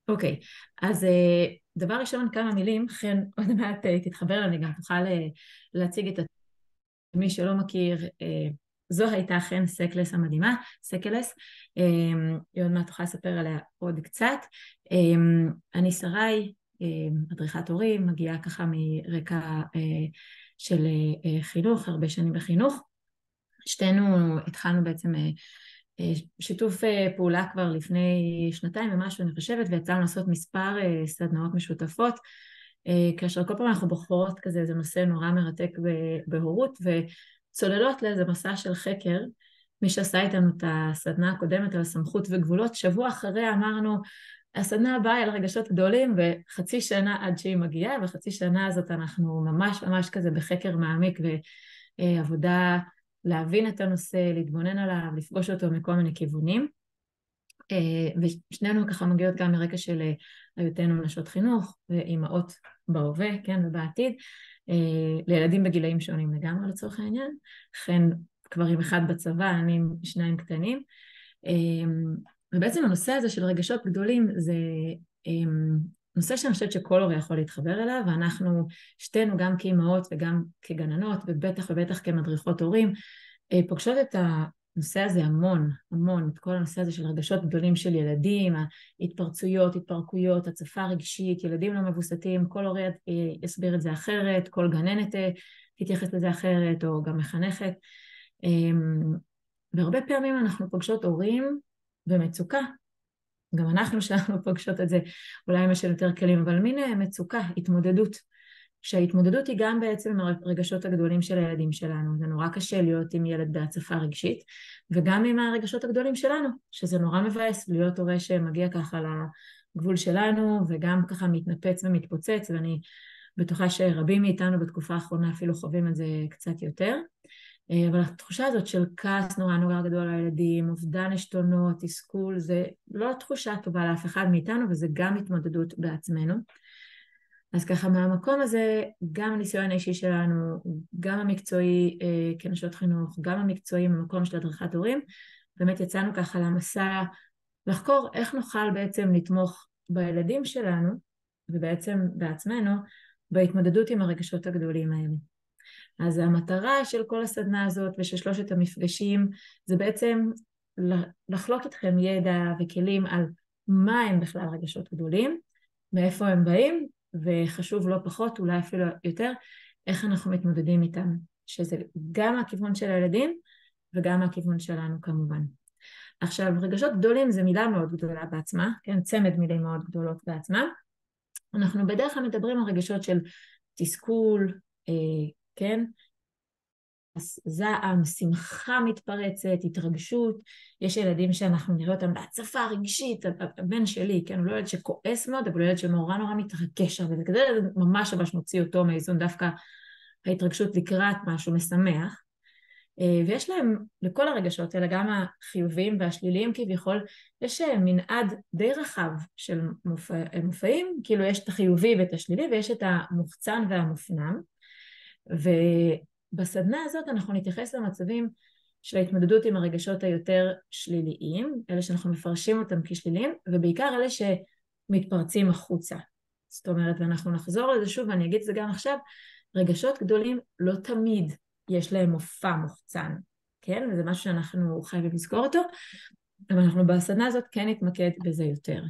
אוקיי, אז דבר ראשון כמה מילים, חן עוד מעט תתחבר, אני גם תוכל להציג את מי שלא מכיר, זו הייתה חן סקלס המדהימה, סקלס, היא עוד מעט תוכל לספר עליה עוד קצת. אני שרי, מדריכת הורים, מגיעה ככה מרקע של חינוך, הרבה שנים בחינוך. שתינו התחלנו בעצם שיתוף פעולה כבר לפני שנתיים ומשהו אני חושבת, ויצאנו לעשות מספר סדנאות משותפות, כאשר כל פעם אנחנו בוחרות כזה, זה נושא נורא מרתק בהורות, וצוללות לאיזה מסע של חקר. מי שעשה איתנו את הסדנה הקודמת על הסמכות וגבולות, שבוע אחרי אמרנו, הסדנה הבאה על רגשות גדולים, וחצי שנה עד שהיא מגיעה, וחצי שנה הזאת אנחנו ממש ממש כזה בחקר מעמיק, ועבודה להבין את הנושא, להתבונן עליו, לפגוש אותו מכל מיני כיוונים. ושנינו ככה מגיעות גם מרקע של היותנו נשות חינוך ואימהות בהווה, כן, ובעתיד, לילדים בגילאים שונים לגמרי לצורך העניין, לכן כבר עם אחד בצבא, אני עם שניים קטנים, ובעצם הנושא הזה של רגשות גדולים זה נושא שאני חושבת שכל הורה יכול להתחבר אליו, ואנחנו שתינו גם כאימהות וגם כגננות, ובטח ובטח כמדריכות הורים, פוגשות את הנושא הזה המון, המון, את כל הנושא הזה של רגשות גדולים של ילדים, ההתפרצויות, התפרקויות, הצפה רגשית, ילדים לא מבוסתים, כל הורה יסביר את זה אחרת, כל גננת תתייחס לזה אחרת, או גם מחנכת. והרבה פעמים אנחנו פוגשות הורים במצוקה, גם אנחנו שאנחנו פוגשות את זה, אולי עם השאל יותר כלים, אבל מין מצוקה, התמודדות, שההתמודדות היא גם בעצם עם הרגשות הגדולים של הילדים שלנו, זה נורא קשה להיות עם ילד בהצפה רגשית, וגם עם הרגשות הגדולים שלנו, שזה נורא מבאס להיות הורה שמגיע ככה לגבול שלנו, וגם ככה מתנפץ ומתפוצץ, ואני בטוחה שרבים מאיתנו בתקופה האחרונה אפילו חווים את זה קצת יותר, אבל התחושה הזאת של כעס נורא נורא גדול על הילדים, אובדן עשתונות, תסכול, זה לא תחושה טובה לאף אחד מאיתנו, וזה גם התמודדות בעצמנו. אז ככה מהמקום הזה, גם הניסיון האישי שלנו, גם המקצועי כנשות חינוך, גם המקצועי במקום של הדרכת הורים, באמת יצאנו ככה למסע לחקור איך נוכל בעצם לתמוך בילדים שלנו, ובעצם בעצמנו, בהתמודדות עם הרגשות הגדולים האלה. אז המטרה של כל הסדנה הזאת ושל שלושת המפגשים, זה בעצם לחלוק איתכם ידע וכלים על מה הם בכלל רגשות גדולים, מאיפה הם באים, וחשוב לא פחות, אולי אפילו יותר, איך אנחנו מתמודדים איתם, שזה גם הכיוון של הילדים, וגם הכיוון שלנו כמובן. עכשיו, רגשות גדולים זה מילה מאוד גדולה בעצמה, כן, צמד מילים מאוד גדולות בעצמה. אנחנו בדרך כלל מדברים על רגשות של תסכול, כן, זעם, שמחה מתפרצת, התרגשות, יש ילדים שאנחנו נראה אותם בהצפה רגשית, הבן שלי, כן, הוא לא ילד שכועס מאוד, אבל הוא ילד שנורא נורא מתרגש, וזה כזה ממש ממש מוציא אותו מאיזון, דווקא ההתרגשות לקראת משהו משמח, ויש להם, לכל הרגשות האלה, גם החיוביים והשליליים כביכול, יש מנעד די רחב של מופעים, כאילו יש את החיובי ואת השלילי, ויש את המוחצן והמופנם, ובסדנה הזאת אנחנו נתייחס למצבים של ההתמודדות עם הרגשות היותר שליליים, אלה שאנחנו מפרשים אותם כשליליים, ובעיקר אלה שמתפרצים החוצה. זאת אומרת, ואנחנו נחזור לזה שוב, ואני אגיד את זה גם עכשיו, רגשות גדולים לא תמיד יש להם מופע מוחצן, כן? וזה משהו שאנחנו חייבים לזכור אותו, אבל אנחנו בסדנה הזאת כן נתמקד בזה יותר.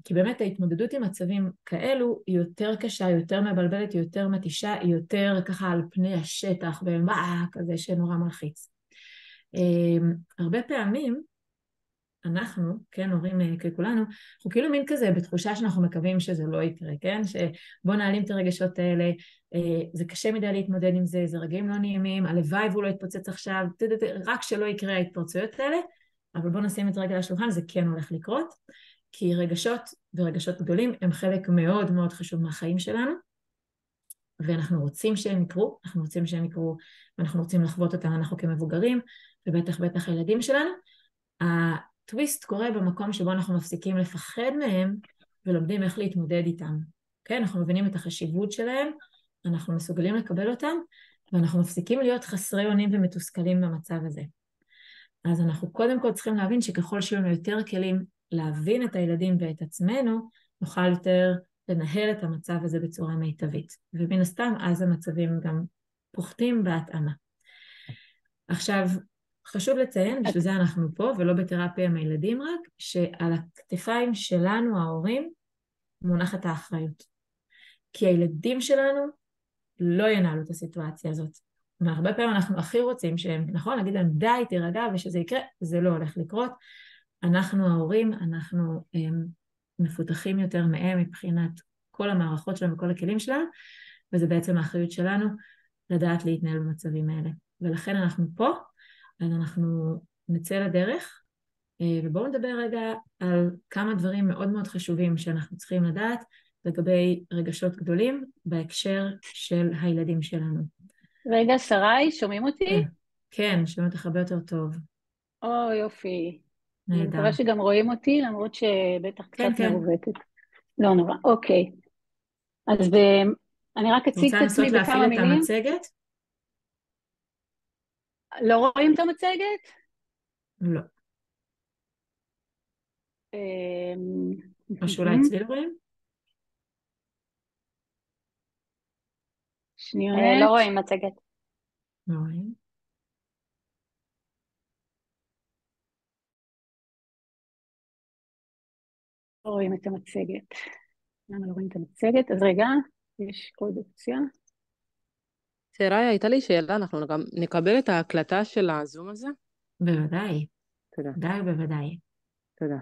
כי באמת ההתמודדות עם מצבים כאלו היא יותר קשה, יותר מבלבלת, היא יותר מתישה, היא יותר ככה על פני השטח, ומה כזה שנורא מלחיץ. הרבה פעמים אנחנו, כן, הורים ככולנו, אנחנו כאילו מין כזה בתחושה שאנחנו מקווים שזה לא יקרה, כן? שבוא נעלים את הרגשות האלה, זה קשה מדי להתמודד עם זה, זה רגעים לא נעימים, הלוואי והוא לא יתפוצץ עכשיו, רק שלא יקרה ההתפרצויות האלה, אבל בוא נשים את רגל השולחן, זה כן הולך לקרות, כי רגשות ורגשות גדולים הם חלק מאוד מאוד חשוב מהחיים שלנו, ואנחנו רוצים שהם יקרו, אנחנו רוצים שהם יקרו, ואנחנו רוצים לחוות אותם אנחנו כמבוגרים, ובטח בטח הילדים שלנו. הטוויסט קורה במקום שבו אנחנו מפסיקים לפחד מהם, ולומדים איך להתמודד איתם. כן, אנחנו מבינים את החשיבות שלהם, אנחנו מסוגלים לקבל אותם, ואנחנו מפסיקים להיות חסרי אונים ומתוסכלים במצב הזה. אז אנחנו קודם כל צריכים להבין שככל שיהיו לנו יותר כלים להבין את הילדים ואת עצמנו, נוכל יותר לנהל את המצב הזה בצורה מיטבית. ומן הסתם, אז המצבים גם פוחתים בהתאמה. עכשיו, חשוב לציין, בשביל זה אנחנו פה, ולא בתרפיה עם הילדים רק, שעל הכתפיים שלנו, ההורים, מונחת האחריות. כי הילדים שלנו לא ינהלו את הסיטואציה הזאת. והרבה פעמים אנחנו הכי רוצים שהם, נכון, להגיד להם די, תירגע ושזה יקרה, זה לא הולך לקרות. אנחנו ההורים, אנחנו מפותחים יותר מהם מבחינת כל המערכות שלנו וכל הכלים שלנו, וזה בעצם האחריות שלנו לדעת להתנהל במצבים האלה. ולכן אנחנו פה, אז אנחנו נצא לדרך, ובואו נדבר רגע על כמה דברים מאוד מאוד חשובים שאנחנו צריכים לדעת לגבי רגשות גדולים בהקשר של הילדים שלנו. רגע, שרי, שומעים אותי? כן, כן, שומעים אותך הרבה יותר טוב. או, יופי. אני נהדר. מקווה שגם רואים אותי, למרות שבטח קצת כן, כן. מרובקת. לא נורא, אוקיי. אז אני רק את אציג רוצה את עצמי לנסות להפעיל בכמה את מילים. המצגת? לא רואים את המצגת? לא. אמ, או שאולי אצלי לא רואים? שניונת. לא רואים מצגת. לא רואים. לא רואים את המצגת. למה לא רואים את המצגת? אז רגע, יש עוד אופציה. שרי, הייתה לי שאלה, אנחנו גם נקבל את ההקלטה של הזום הזה? בוודאי. תודה. די בוודאי. תודה.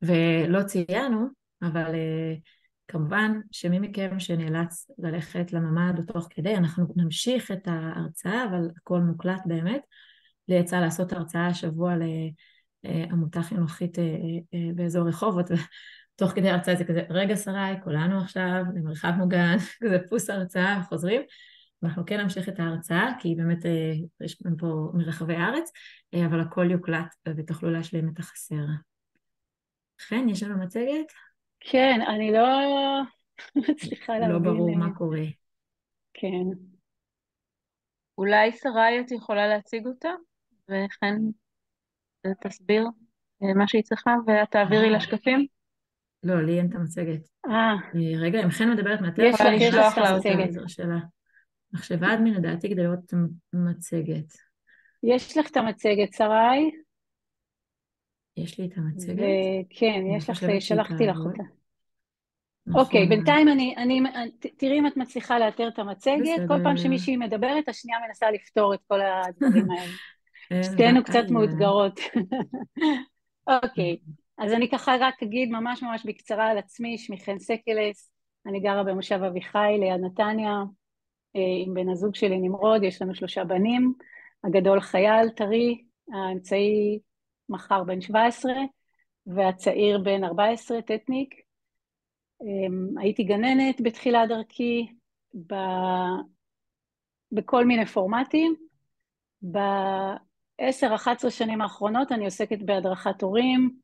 ולא ציינו, אבל כמובן שמי מכם שנאלץ ללכת לממ"ד או תוך כדי, אנחנו נמשיך את ההרצאה, אבל הכל מוקלט באמת. לי יצא לעשות הרצאה השבוע לעמותה חינוכית באזור רחובות, ותוך כדי הרצאה זה כזה, רגע שרי, כולנו עכשיו למרחב מוגן, כזה פוס הרצאה, חוזרים. אנחנו כן נמשיך את ההרצאה, כי באמת יש פה מרחבי הארץ, אבל הכל יוקלט ותוכלו להשלים את החסר. חן, יש לנו מצגת? כן, אני לא מצליחה לא להבין. ברור מה קורה. כן. אולי שרי את יכולה להציג אותה, וכן תסביר מה שהיא צריכה, ואת תעבירי לשקפים. לא, לי אין את המצגת. אה, רגע, אם חן מדברת מהטלפון, יש לך אני לשלוח רק לה לעשות את אותה. המצגת. העזר שלה. מחשבה אדמין לדעתי כדי לראות את המצגת. יש לך את המצגת, שרי, יש לי את המצגת? וכן, אני יש לך, חושבת שהיא שלחתי לך תעבוד. אותה. אוקיי, נכון. בינתיים תראי אם את מצליחה לאתר את המצגת, כל פעם בסדר. שמישהי מדברת, השנייה מנסה לפתור את כל הדברים האלה. אין שתינו קצת בעיה. מאותגרות. אוקיי, אז אני ככה רק אגיד ממש ממש בקצרה על עצמי, שמי חן סקלס, אני גרה במושב אביחי ליד נתניה, עם בן הזוג שלי נמרוד, יש לנו 3 בנים, הגדול חייל טרי, האמצעי מחר בן 17, והצעיר בן 14, טטניק. הייתי גננת בתחילת דרכי בכל מיני פורמטים. ב10-11 שנים האחרונות אני עוסקת בהדרכת הורים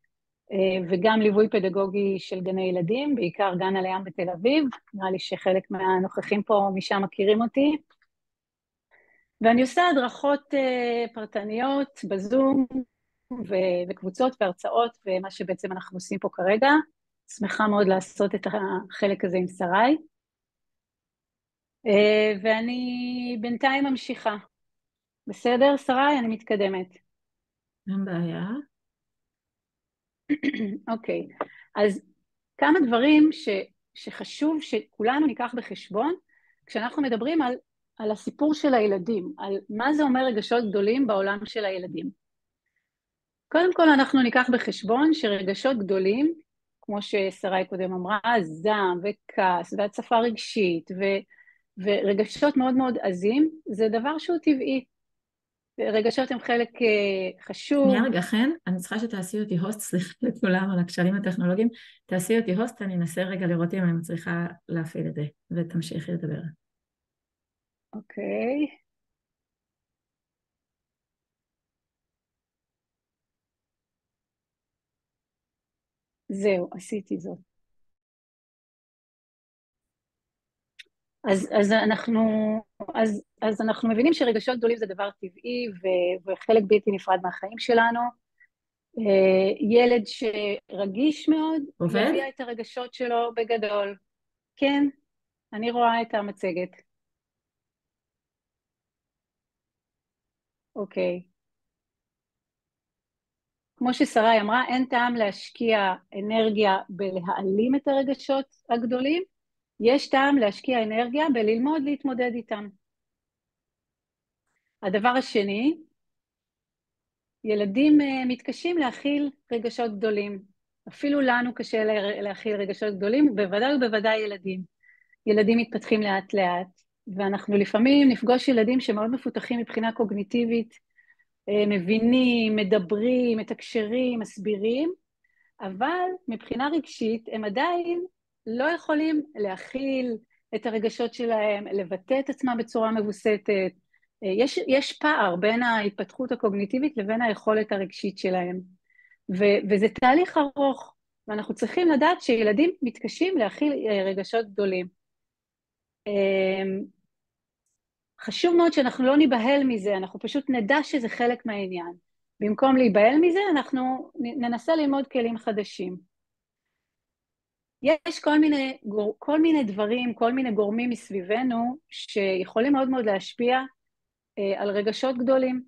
וגם ליווי פדגוגי של גני ילדים, בעיקר גן על הים בתל אביב, נראה לי שחלק מהנוכחים פה משם מכירים אותי. ואני עושה הדרכות פרטניות בזום וקבוצות והרצאות, ומה שבעצם אנחנו עושים פה כרגע. שמחה מאוד לעשות את החלק הזה עם שרי. ואני בינתיים ממשיכה. בסדר, שרי? אני מתקדמת. אין בעיה. אוקיי, אז כמה דברים שחשוב שכולנו ניקח בחשבון, כשאנחנו מדברים על הסיפור של הילדים, על מה זה אומר רגשות גדולים בעולם של הילדים. קודם כל אנחנו ניקח בחשבון שרגשות גדולים, כמו ששרי קודם אמרה, זעם וכעס והצפה רגשית ורגשות מאוד מאוד עזים, זה דבר שהוא טבעי. רגשות הם חלק שנייה חשוב. רגע, חן, אני צריכה שתעשי אותי הוסט, סליחה לכולם על הכשלים הטכנולוגיים, תעשי אותי הוסט, אני אנסה רגע לראות אם אני מצליחה להפעיל את זה, ותמשיכי לדבר. אוקיי. זהו, עשיתי זאת. אז אנחנו מבינים שרגשות גדולים זה דבר טבעי וחלק בלתי נפרד מהחיים שלנו. ילד שרגיש מאוד, עובד? יביע את הרגשות שלו בגדול. כן, אני רואה את המצגת. אוקיי. כמו ששרי אמרה, אין טעם להשקיע אנרגיה בלהעלים את הרגשות הגדולים, יש טעם להשקיע אנרגיה בללמוד להתמודד איתם. הדבר השני, ילדים מתקשים להכיל רגשות גדולים. אפילו לנו קשה להכיל רגשות גדולים, בוודאי ובוודאי ילדים. ילדים מתפתחים לאט לאט, ואנחנו לפעמים נפגוש ילדים שמאוד מפותחים מבחינה קוגניטיבית, מבינים, מדברים, מתקשרים, מסבירים, אבל מבחינה רגשית הם עדיין לא יכולים להכיל את הרגשות שלהם, לבטא את עצמם בצורה מבוסתת. יש פער בין ההתפתחות הקוגניטיבית לבין היכולת הרגשית שלהם. וזה תהליך ארוך, ואנחנו צריכים לדעת שילדים מתקשים להכיל רגשות גדולים. חשוב מאוד שאנחנו לא ניבהל מזה, אנחנו פשוט נדע שזה חלק מהעניין. במקום להיבהל מזה, אנחנו ננסה ללמוד כלים חדשים. יש כל מיני דברים, כל מיני גורמים מסביבנו, שיכולים מאוד מאוד להשפיע על רגשות גדולים.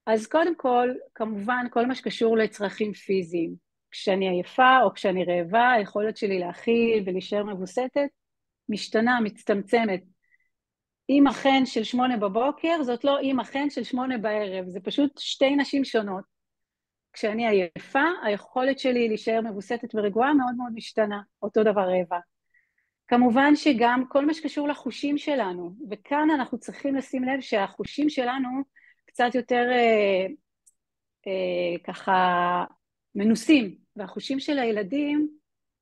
אז קודם כל, כמובן, כל מה שקשור לצרכים פיזיים. כשאני עייפה או כשאני רעבה, היכולת שלי להכיל ולהישאר מבוסתת, משתנה, מצטמצמת. אמא חן של 8 בבוקר, זאת לא אמא חן של 8 בערב, זה פשוט שתי נשים שונות. כשאני עייפה, היכולת שלי להישאר מבוסתת ורגועה מאוד מאוד משתנה, אותו דבר רעבה. כמובן שגם כל מה שקשור לחושים שלנו, וכאן אנחנו צריכים לשים לב שהחושים שלנו קצת יותר ככה מנוסים, והחושים של הילדים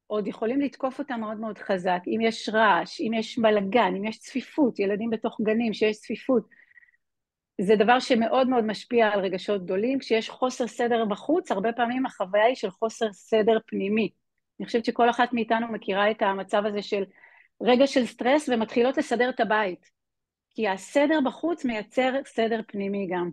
עוד יכולים לתקוף אותם מאוד מאוד חזק. אם יש רעש, אם יש בלגן, אם יש צפיפות, ילדים בתוך גנים שיש צפיפות, זה דבר שמאוד מאוד משפיע על רגשות גדולים. כשיש חוסר סדר בחוץ, הרבה פעמים החוויה היא של חוסר סדר פנימי. אני חושבת שכל אחת מאיתנו מכירה את המצב הזה של רגע של סטרס ומתחילות לסדר את הבית, כי הסדר בחוץ מייצר סדר פנימי גם.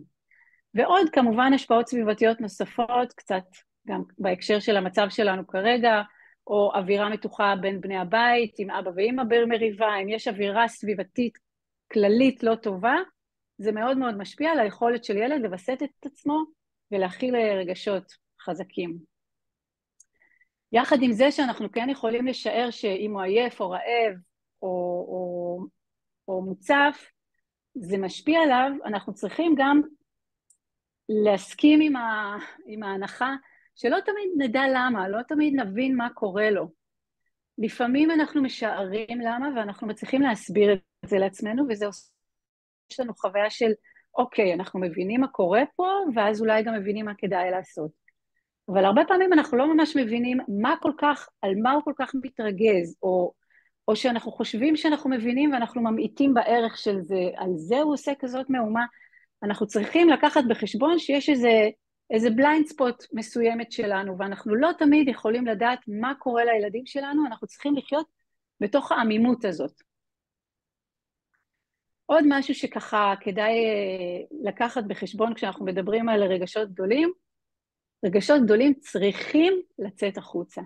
ועוד כמובן השפעות סביבתיות נוספות, קצת גם בהקשר של המצב שלנו כרגע, או אווירה מתוחה בין בני הבית, עם אבא ואמא במריבה, אם יש אווירה סביבתית כללית לא טובה, זה מאוד מאוד משפיע על היכולת של ילד לבסט את עצמו ולהכיל רגשות חזקים. יחד עם זה שאנחנו כן יכולים לשער שאם הוא עייף או רעב או מוצף, זה משפיע עליו, אנחנו צריכים גם להסכים עם ההנחה שלא תמיד נדע למה, לא תמיד נבין מה קורה לו. לפעמים אנחנו משערים למה ואנחנו מצליחים להסביר את זה לעצמנו, וזה עושה יש לנו חוויה של אוקיי, אנחנו מבינים מה קורה פה, ואז אולי גם מבינים מה כדאי לעשות. אבל הרבה פעמים אנחנו לא ממש מבינים על מה הוא כל כך מתרגז, או שאנחנו חושבים שאנחנו מבינים ואנחנו ממעיטים בערך של זה, על זה הוא עושה כזאת מהומה. אנחנו צריכים לקחת בחשבון שיש איזה בליינד ספוט מסוימת שלנו, ואנחנו לא תמיד יכולים לדעת מה קורה לילדים שלנו, אנחנו צריכים לחיות בתוך העמימות הזאת. עוד משהו שככה כדאי לקחת בחשבון כשאנחנו מדברים על רגשות גדולים, רגשות גדולים צריכים לצאת החוצה.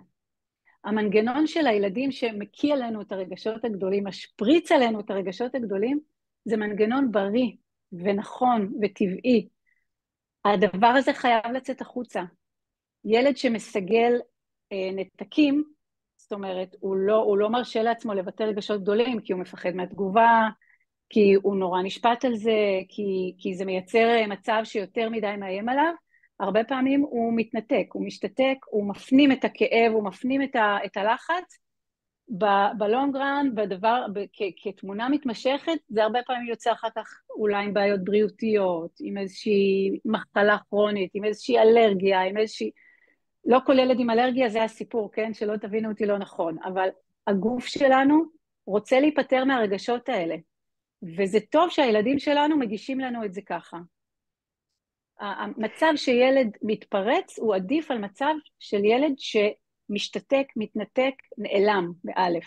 המנגנון של הילדים שמקיא עלינו את הרגשות הגדולים, משפריץ עלינו את הרגשות הגדולים, זה מנגנון בריא ונכון וטבעי. הדבר הזה חייב לצאת החוצה. ילד שמסגל נתקים, זאת אומרת, הוא לא מרשה לעצמו לבטא רגשות גדולים, כי הוא מפחד מהתגובה, כי הוא נורא נשפט על זה, כי זה מייצר מצב שיותר מדי מאיים עליו, הרבה פעמים הוא מתנתק, הוא משתתק, הוא מפנים את הכאב, הוא מפנים את הלחץ, בלונגרן, כתמונה מתמשכת, זה הרבה פעמים יוצא אחר כך אולי עם בעיות בריאותיות, עם איזושהי מחלה כרונית, עם איזושהי אלרגיה, עם איזושהי... לא כל ילד עם אלרגיה זה הסיפור, כן? שלא תבינו אותי לא נכון, אבל הגוף שלנו רוצה להיפטר מהרגשות האלה, וזה טוב שהילדים שלנו מגישים לנו את זה ככה. המצב שילד מתפרץ הוא עדיף על מצב של ילד שמשתתק, מתנתק, נעלם באלף.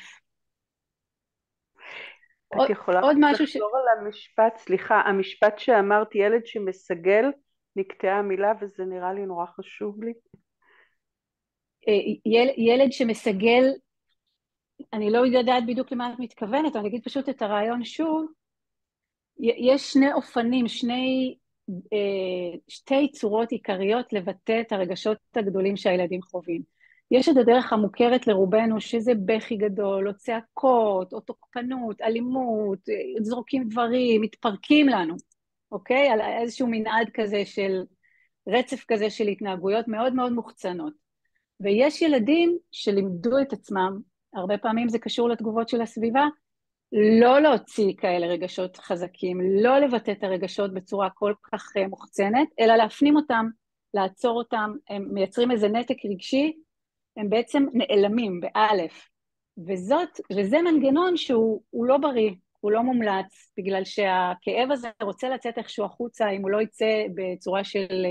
את יכולה עוד משהו לחזור על המשפט, סליחה, המשפט שאמרת, ילד שמסגל, נקטעה המילה וזה נראה לי נורא חשוב לי. ילד שמסגל, אני לא יודעת בדיוק למה את מתכוונת, אני אגיד פשוט את הרעיון שוב, יש שני אופנים, שתי צורות עיקריות לבטא את הרגשות הגדולים שהילדים חווים. יש את הדרך המוכרת לרובנו, שזה בכי גדול, או צעקות, או תוקפנות, אלימות, זורקים דברים, מתפרקים לנו, אוקיי? על איזשהו מנעד כזה של, רצף כזה של התנהגויות מאוד מאוד מוחצנות. ויש ילדים שלימדו את עצמם, הרבה פעמים זה קשור לתגובות של הסביבה, לא להוציא כאלה רגשות חזקים, לא לבטא את הרגשות בצורה כל כך מוחצנת, אלא להפנים אותם, לעצור אותם, הם מייצרים איזה נתק רגשי, הם בעצם נעלמים באלף, וזה מנגנון שהוא לא בריא, הוא לא מומלץ, בגלל שהכאב הזה רוצה לצאת איכשהו החוצה, אם הוא לא יצא בצורה של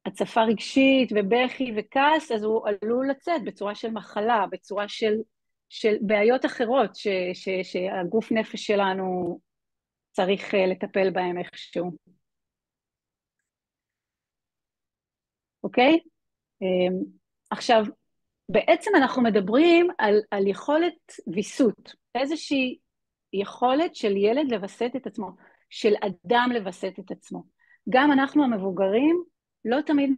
הצפה רגשית ובכי וכעס, אז הוא עלול לצאת בצורה של מחלה, בצורה של בעיות אחרות שהגוף נפש שלנו צריך לטפל בהם איכשהו. אוקיי? עכשיו, בעצם אנחנו מדברים על יכולת ויסות, איזושהי יכולת של ילד לווסת את עצמו, של אדם לווסת את עצמו. גם אנחנו המבוגרים לא תמיד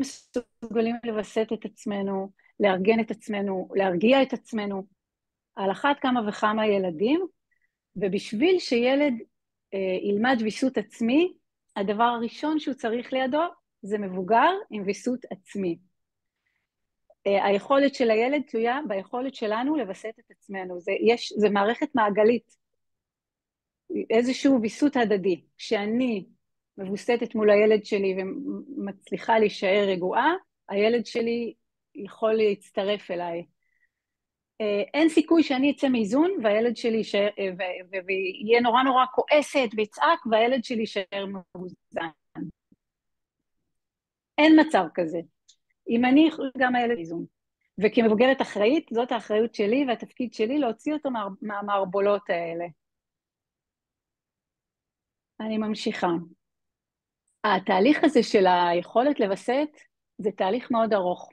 מסוגלים לווסת את עצמנו, לארגן את עצמנו, להרגיע את עצמנו, על אחת כמה וכמה ילדים, ובשביל שילד ילמד ויסות עצמי, הדבר הראשון שהוא צריך לידו זה מבוגר עם ויסות עצמי. היכולת של הילד תלויה ביכולת שלנו לווסת את עצמנו, זה מערכת מעגלית, איזשהו ויסות הדדי. כשאני מבוסתת מול הילד שלי ומצליחה להישאר רגועה, הילד שלי יכול להצטרף אליי. אין סיכוי שאני אצא מאיזון והילד שלי ויהיה נורא נורא כועסת ויצעק והילד שלי יישאר מאוזן. אין מצב כזה. אם אני גם הילד איזון. וכמבוגרת אחראית, זאת האחריות שלי והתפקיד שלי להוציא אותו מהמערבולות האלה. אני ממשיכה. התהליך הזה של היכולת לווסת זה תהליך מאוד ארוך.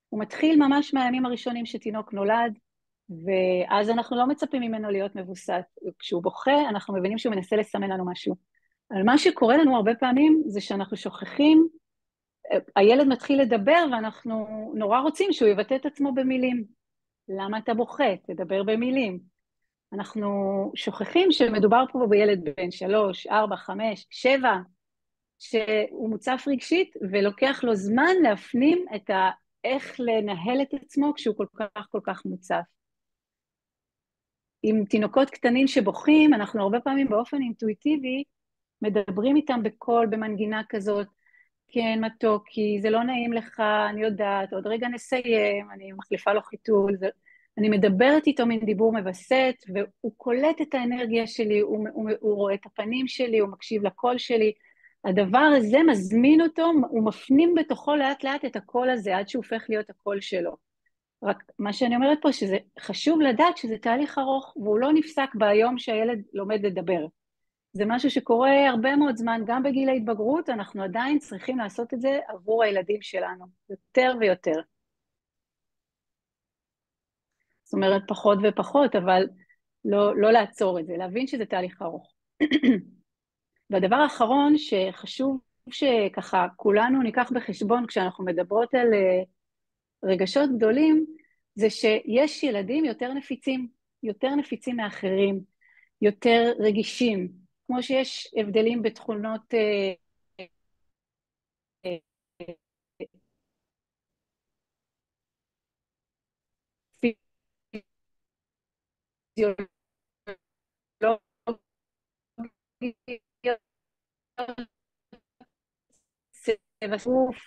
הוא מתחיל ממש מהימים הראשונים שתינוק נולד, ואז אנחנו לא מצפים ממנו להיות מבוסת. כשהוא בוכה, אנחנו מבינים שהוא מנסה לסמן לנו משהו. אבל מה שקורה לנו הרבה פעמים זה שאנחנו שוכחים, הילד מתחיל לדבר ואנחנו נורא רוצים שהוא יבטא את עצמו במילים. למה אתה בוכה? תדבר במילים. אנחנו שוכחים שמדובר פה בילד בן 3, 4, 5, 7, שהוא מוצף רגשית ולוקח לו זמן להפנים את איך לנהל את עצמו כשהוא כל כך מוצף. עם תינוקות קטנים שבוכים, אנחנו הרבה פעמים באופן אינטואיטיבי מדברים איתם בקול, במנגינה כזאת, כן מתוקי, זה לא נעים לך, אני יודעת, עוד רגע נסיים, אני מחליפה לו חיתול, אני מדברת איתו מן דיבור מבסט, והוא קולט את האנרגיה שלי, הוא רואה את הפנים שלי, הוא מקשיב לקול שלי, הדבר הזה מזמין אותו, הוא מפנים בתוכו לאט לאט את הקול הזה, עד שהוא הופך להיות הקול שלו. רק מה שאני אומרת פה, שזה חשוב לדעת שזה תהליך ארוך, והוא לא נפסק ביום שהילד לומד לדבר. זה משהו שקורה הרבה מאוד זמן, גם בגיל ההתבגרות, אנחנו עדיין צריכים לעשות את זה עבור הילדים שלנו, יותר ויותר. זאת אומרת, פחות ופחות, אבל לא לעצור את זה, להבין שזה תהליך ארוך. והדבר האחרון שחשוב שככה כולנו ניקח בחשבון כשאנחנו מדברות על רגשות גדולים, זה שיש ילדים יותר נפיצים מאחרים, יותר רגישים, כמו שיש הבדלים בתכונות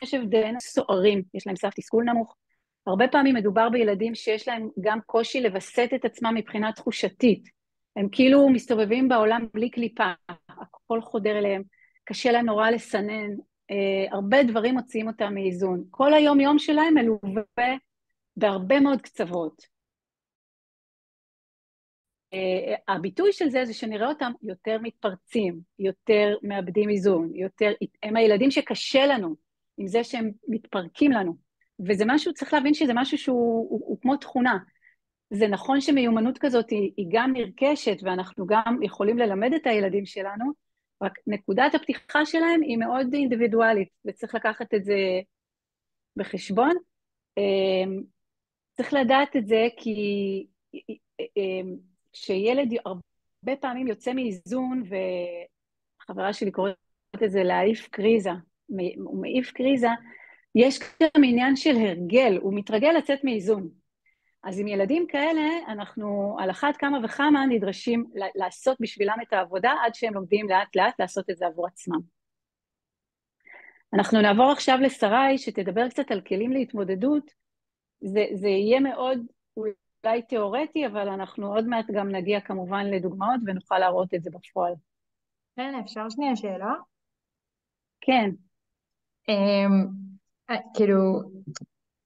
יש הבדל סוערים, יש להם סף תסכול נמוך. הרבה פעמים מדובר בילדים שיש להם גם קושי לבסט את עצמם מבחינה תחושתית. הם כאילו מסתובבים בעולם בלי קליפה, הכל חודר אליהם, קשה להם נורא לסנן, הרבה דברים מוציאים אותם מאיזון. כל היום יום שלהם מלווה בהרבה מאוד קצוות. הביטוי של זה שנראה אותם יותר מתפרצים, יותר מאבדים איזון, הם הילדים שקשה לנו עם זה שהם מתפרקים לנו, וזה משהו, צריך להבין שזה משהו שהוא כמו תכונה. זה נכון שמיומנות כזאת היא גם נרכשת, ואנחנו גם יכולים ללמד את הילדים שלנו, רק נקודת הפתיחה שלהם היא מאוד אינדיבידואלית, וצריך לקחת את זה בחשבון. צריך לדעת את זה כי כשילד הרבה פעמים יוצא מאיזון, וחברה שלי קוראת את זה להעיף קריזה, הוא מעיף קריזה, יש גם עניין של הרגל, הוא מתרגל לצאת מאיזון. אז עם ילדים כאלה, אנחנו על אחת כמה וכמה נדרשים לעשות בשבילם את העבודה, עד שהם לומדים לאט לאט לעשות את זה עבור עצמם. אנחנו נעבור עכשיו לשרי, שתדבר קצת על כלים להתמודדות. זה יהיה מאוד אולי תיאורטי, אבל אנחנו עוד מעט גם נגיע כמובן לדוגמאות, ונוכל להראות את זה בפועל. כן, אפשר שנייה שאלה? כן. כאילו,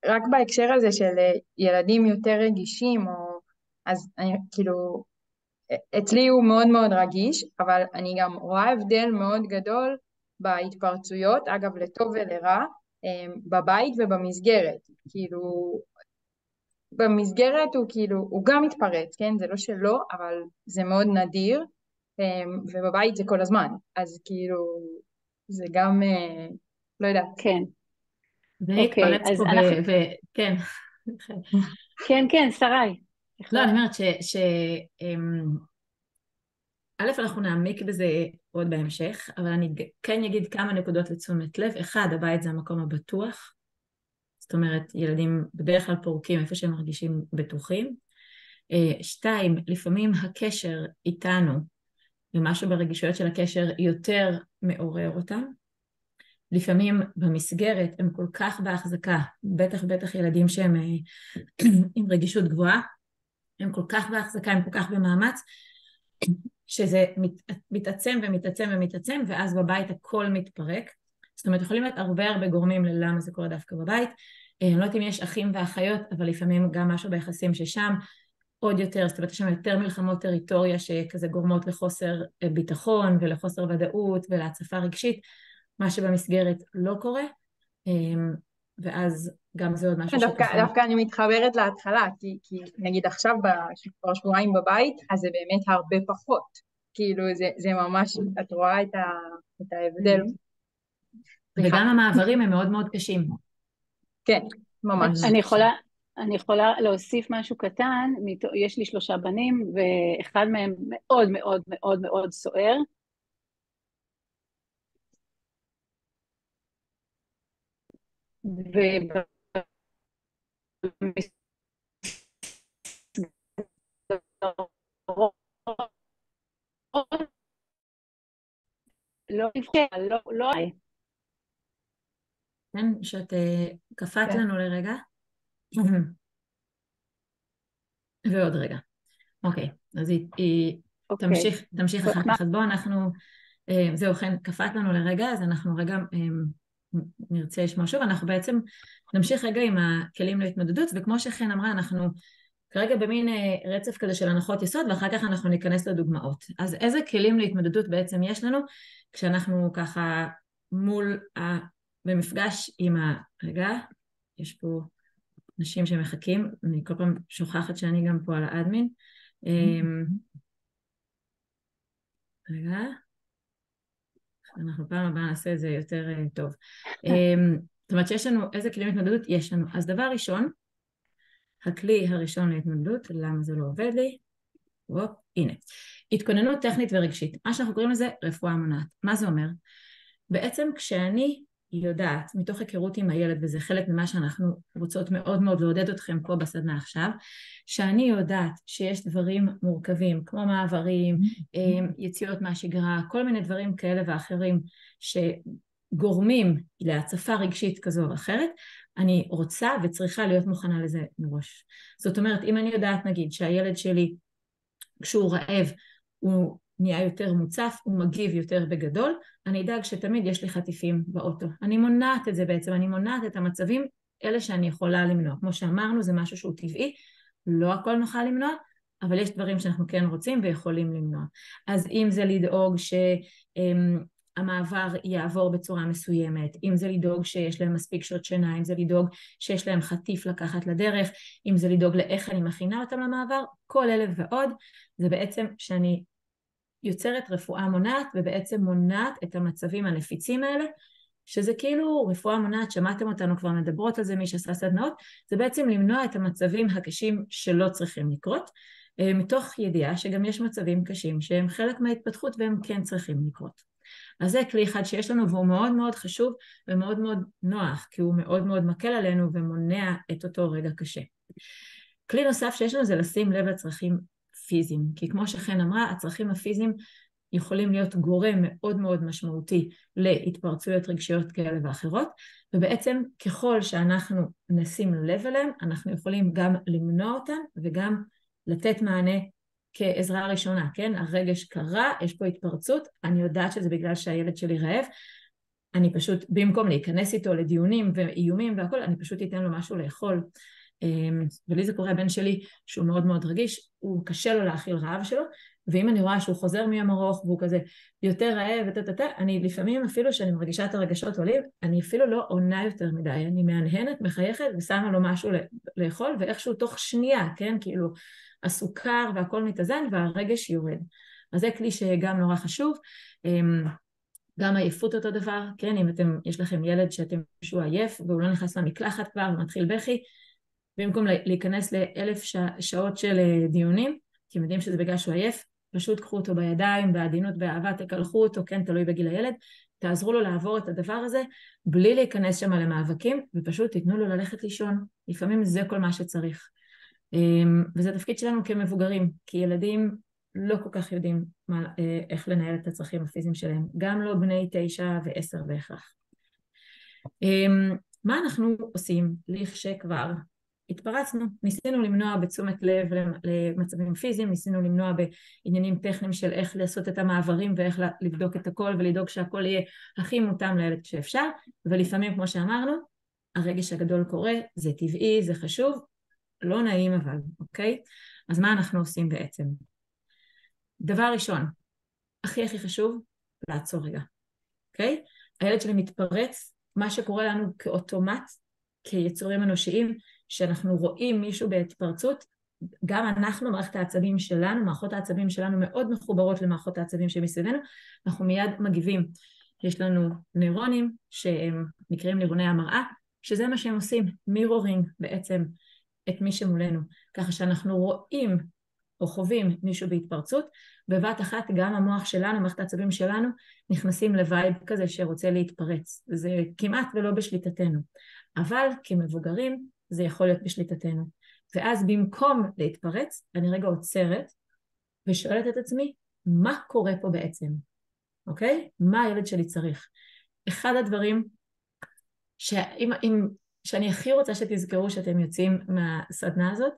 רק בהקשר הזה של ילדים יותר רגישים, אז אני, כאילו, אצלי הוא מאוד מאוד רגיש, אבל אני גם רואה הבדל מאוד גדול בהתפרצויות, אגב לטוב ולרע, בבית ובמסגרת. כאילו, במסגרת הוא כאילו, הוא גם מתפרץ, כן? זה לא שלא, אבל זה מאוד נדיר, ובבית זה כל הזמן. אז כאילו, זה גם, לא יודעת. כן. אוקיי, אז כן. כן, כן, שרי. לא, אני אומרת א', אנחנו נעמיק בזה עוד בהמשך, אבל אני כן אגיד כמה נקודות לתשומת לב. אחד, הבית זה המקום הבטוח. זאת אומרת, ילדים בדרך כלל פורקים איפה שהם מרגישים בטוחים. 2, לפעמים הקשר איתנו, ומשהו ברגישויות של הקשר יותר מעורר אותם. לפעמים במסגרת הם כל כך בהחזקה, בטח ילדים שהם עם רגישות גבוהה, הם כל כך בהחזקה, הם כל כך במאמץ, שזה מתעצם ומתעצם ומתעצם, ואז בבית הכל מתפרק. זאת אומרת, יכולים להיות הרבה גורמים ללמה זה קורה דווקא בבית. אני לא יודעת אם יש אחים ואחיות, אבל לפעמים גם משהו ביחסים ששם עוד יותר, זאת אומרת, יש שם יותר מלחמות טריטוריה שכזה גורמות לחוסר ביטחון ולחוסר ודאות ולהצפה רגשית, מה שבמסגרת לא קורה, ואז גם זה עוד משהו דווקא אני מתחברת להתחלה, כי נגיד עכשיו כבר שבועיים בבית, אז זה באמת הרבה פחות, כאילו זה ממש, את רואה את ההבדל. וגם המעברים הם מאוד מאוד קשים. כן, ממש. אני יכולה להוסיף משהו קטן, יש לי 3 בנים, ואחד מהם מאוד מאוד מאוד מאוד סוער, לא כן, שאת קפאת לנו לרגע. ועוד רגע. אוקיי, אז היא תמשיך אחר כך. אז בואו אנחנו, זהו, כן, קפאת לנו לרגע, אז אנחנו רגע נרצה לשמוע שוב. אנחנו בעצם נמשיך רגע עם הכלים להתמודדות, וכמו שחן אמרה, אנחנו כרגע במין רצף כזה של הנחות יסוד, ואחר כך אנחנו ניכנס לדוגמאות. אז איזה כלים להתמודדות בעצם יש לנו, כשאנחנו ככה מול במפגש עם רגע, יש פה אנשים שמחכים, אני כל פעם שוכחת שאני גם פה על האדמין. רגע, אנחנו פעם הבאה נעשה את זה יותר טוב. זאת אומרת שיש לנו, איזה כלים להתמודדות יש לנו? אז דבר ראשון, הכלי הראשון להתמודדות, למה זה לא עובד לי? הנה, התכוננות טכנית ורגשית. מה שאנחנו קוראים לזה רפואה מונעת. מה זה אומר? בעצם כשאני יודעת, מתוך היכרות עם הילד, וזה חלק ממה שאנחנו רוצות מאוד מאוד לעודד אתכם פה בסדנה עכשיו, שאני יודעת שיש דברים מורכבים, כמו מעברים, יציאות מהשגרה, כל מיני דברים כאלה ואחרים, שגורמים להצפה רגשית כזו או אחרת, אני רוצה וצריכה להיות מוכנה לזה מראש. זאת אומרת, אם אני יודעת, נגיד, שהילד שלי, כשהוא רעב, הוא נהיה יותר מוצף, הוא מגיב יותר בגדול, אני אדאג שתמיד יש לי חטיפים באוטו. אני מונעת את זה בעצם, אני מונעת את המצבים, אלה שאני יכולה למנוע. כמו שאמרנו, זה משהו שהוא טבעי, לא הכל נוכל למנוע, אבל יש דברים שאנחנו כן רוצים ויכולים למנוע. אז אם זה לדאוג שהמעבר יעבור בצורה מסוימת, אם זה לדאוג שיש להם מספיק שעות שינה, אם זה לדאוג שיש להם חטיף לקחת לדרך, אם זה לדאוג לאיך אני מכינה אותם למעבר, כל אלה ועוד, זה בעצם שאני יוצרת רפואה מונעת, ובעצם מונעת את המצבים הנפיצים האלה, שזה כאילו רפואה מונעת, שמעתם אותנו כבר מדברות על זה, מי שעשה סדנאות, זה בעצם למנוע את המצבים הקשים שלא צריכים לקרות, מתוך ידיעה שגם יש מצבים קשים שהם חלק מההתפתחות והם כן צריכים לקרות. אז זה כלי אחד שיש לנו והוא מאוד מאוד חשוב ומאוד מאוד נוח, כי הוא מאוד מאוד מקל עלינו ומונע את אותו רגע קשה. כלי נוסף שיש לנו זה לשים לב לצרכים פיזיים, כי כמו שחן אמרה, הצרכים הפיזיים יכולים להיות גורם מאוד מאוד משמעותי להתפרצויות רגשיות כאלה ואחרות, ובעצם ככל שאנחנו נשים לב אליהם, אנחנו יכולים גם למנוע אותם וגם לתת מענה כעזרה ראשונה, כן? הרגש קרה, יש פה התפרצות, אני יודעת שזה בגלל שהילד שלי רעב, אני פשוט, במקום להיכנס איתו לדיונים ואיומים והכל, אני פשוט אתן לו משהו לאכול. ולי זה קורה, הבן שלי שהוא מאוד מאוד רגיש, הוא קשה לו להכיל רעב שלו, ואם אני רואה שהוא חוזר מיום ארוך והוא כזה יותר רעב אני לפעמים אפילו שאני מרגישה את הרגשות עולים, אני אפילו לא עונה יותר מדי, אני מהנהנת, מחייכת ושמה לו משהו לאכול, ואיכשהו תוך שנייה, כן, כאילו הסוכר והכל מתאזן והרגש יורד. אז זה כלי שגם נורא חשוב. גם עייפות אותו דבר, כן, אם יש לכם ילד שהוא עייף והוא לא נכנס למקלחת כבר ומתחיל בכי, במקום להיכנס ל1000 שעות של דיונים, כי יודעים שזה בגלל שהוא עייף, פשוט קחו אותו בידיים, בעדינות, באהבה, תקלחו אותו, כן, תלוי בגיל הילד, תעזרו לו לעבור את הדבר הזה, בלי להיכנס שם למאבקים, ופשוט תיתנו לו ללכת לישון. לפעמים זה כל מה שצריך. וזה תפקיד שלנו כמבוגרים, כי ילדים לא כל כך יודעים איך לנהל את הצרכים הפיזיים שלהם, גם לא בני 9 ו10 בהכרח. מה אנחנו עושים לכשכבר התפרצנו? ניסינו למנוע בתשומת לב למצבים פיזיים, ניסינו למנוע בעניינים טכניים של איך לעשות את המעברים ואיך לבדוק את הכל ולדאוג שהכל יהיה הכי מותאם לילד שאפשר, ולפעמים כמו שאמרנו, הרגש הגדול קורה, זה טבעי, זה חשוב, לא נעים אבל, אוקיי? אז מה אנחנו עושים בעצם? דבר ראשון, הכי חשוב, לעצור רגע, אוקיי? הילד שלי מתפרץ, מה שקורה לנו כאוטומט, כיצורים אנושיים, שאנחנו רואים מישהו בהתפרצות, גם אנחנו, מערכת העצבים שלנו, מערכות העצבים שלנו מאוד מחוברות למערכות העצבים שמסביבנו, אנחנו מיד מגיבים. יש לנו נוירונים שהם נקראים נוירוני המראה, שזה מה שהם עושים, מירורינג בעצם את מי שמולנו, ככה שאנחנו רואים או חווים מישהו בהתפרצות, בבת אחת גם המוח שלנו, מערכת העצבים שלנו, נכנסים לווייב כזה שרוצה להתפרץ. זה כמעט ולא בשליטתנו. אבל כמבוגרים זה יכול להיות בשליטתנו. ואז במקום להתפרץ, אני רגע עוצרת ושואלת את עצמי, מה קורה פה בעצם? אוקיי? מה הילד שלי צריך? אחד הדברים שאני הכי רוצה שתזכרו שאתם יוצאים מהסדנה הזאת,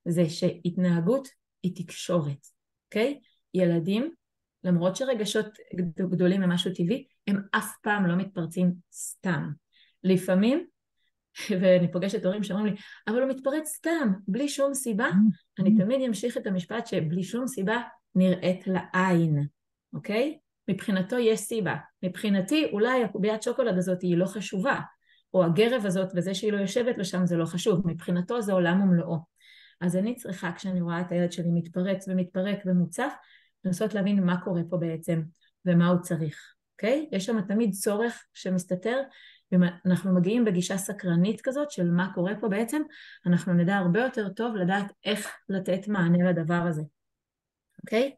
זה שהתנהגות היא תקשורת, אוקיי? ילדים, למרות שרגשות גדולים הם משהו טבעי, הם אף פעם לא מתפרצים סתם. לפעמים, ואני פוגשת הורים שאומרים לי, אבל הוא מתפרץ סתם, בלי שום סיבה, אני תמיד אמשיך את המשפט שבלי שום סיבה נראית לעין, אוקיי? מבחינתו יש סיבה. מבחינתי אולי הקוביית שוקולד הזאת היא לא חשובה, או הגרב הזאת וזה שהיא לא יושבת לשם זה לא חשוב, מבחינתו זה עולם ומלואו. אז אני צריכה, כשאני רואה את הילד שלי מתפרץ ומתפרק ומוצף, לנסות להבין מה קורה פה בעצם ומה הוא צריך, אוקיי? יש שם תמיד צורך שמסתתר, ואנחנו מגיעים בגישה סקרנית כזאת של מה קורה פה בעצם, אנחנו נדע הרבה יותר טוב לדעת איך לתת מענה לדבר הזה, אוקיי?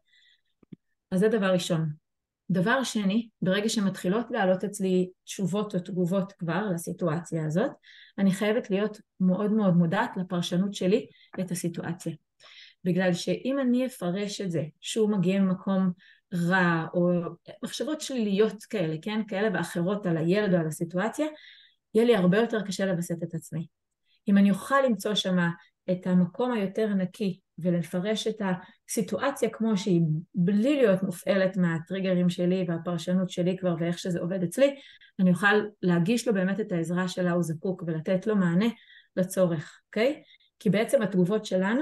אז זה דבר ראשון. דבר שני, ברגע שמתחילות לעלות אצלי תשובות או תגובות כבר לסיטואציה הזאת, אני חייבת להיות מאוד מאוד מודעת לפרשנות שלי את הסיטואציה. בגלל שאם אני אפרש את זה, שהוא מגיע ממקום רע, או מחשבות שליליות כאלה, כן? כאלה ואחרות על הילד או על הסיטואציה, יהיה לי הרבה יותר קשה לבסט את עצמי. אם אני אוכל למצוא שמה את המקום היותר נקי, ולפרש את הסיטואציה כמו שהיא, בלי להיות מופעלת מהטריגרים שלי והפרשנות שלי כבר ואיך שזה עובד אצלי, אני אוכל להגיש לו באמת את העזרה שלה הוא זקוק, ולתת לו מענה לצורך, אוקיי? כי בעצם התגובות שלנו,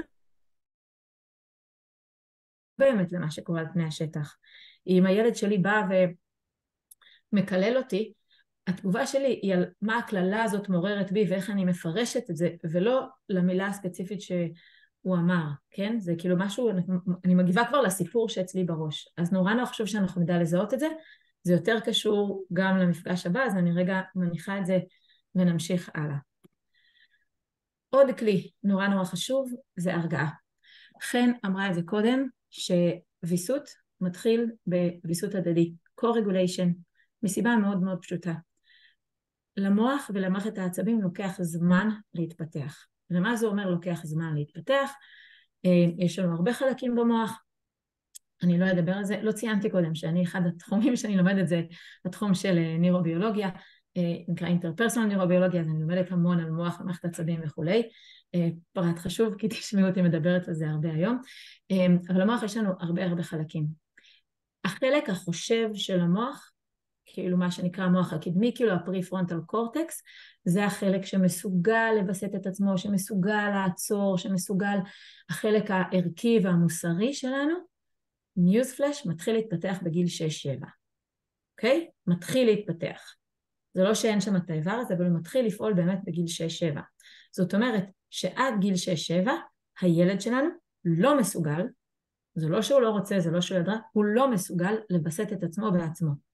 באמת למה שקורה על פני השטח. אם הילד שלי בא ומקלל אותי, התגובה שלי היא על מה הכללה הזאת מעוררת בי ואיך אני מפרשת את זה, ולא למילה הספציפית שהוא אמר, כן? זה כאילו משהו, אני מגיבה כבר לסיפור שאצלי בראש. אז נורא חשוב שאנחנו נדע לזהות את זה, זה יותר קשור גם למפגש הבא, אז אני רגע מניחה את זה ונמשיך הלאה. עוד כלי נורא חשוב זה הרגעה. חן אמרה את זה קודם, שוויסות מתחיל בוויסות הדדי, co-regulation, מסיבה מאוד מאוד פשוטה. למוח ולמערכת העצבים לוקח זמן להתפתח. ומה זה אומר לוקח זמן להתפתח? יש לנו הרבה חלקים במוח, אני לא אדבר על זה, לא ציינתי קודם שאני אחד התחומים שאני לומדת זה התחום של נוירוביולוגיה, נקרא אינטרפרסונל נוירוביולוגיה, אז אני לומדת המון על מוח ומערכת עצבים וכולי, פרט חשוב כי תשמעו אותי מדברת על זה הרבה היום, אבל המוח יש לנו הרבה חלקים. החלק החושב של המוח, כאילו מה שנקרא המוח הקדמי, כאילו הפריפרונטל קורטקס, זה החלק שמסוגל לבסט את עצמו, שמסוגל לעצור, שמסוגל, החלק הערכי והמוסרי שלנו, ניוז פלאש מתחיל להתפתח בגיל 6-7, אוקיי? מתחיל להתפתח. זה לא שאין שם את האיבר הזה, אבל הוא מתחיל לפעול באמת בגיל 6-7. זאת אומרת שעד גיל 6-7, הילד שלנו לא מסוגל, זה לא שהוא לא רוצה, זה לא שהוא ידע, הוא לא מסוגל לבסט את עצמו בעצמו.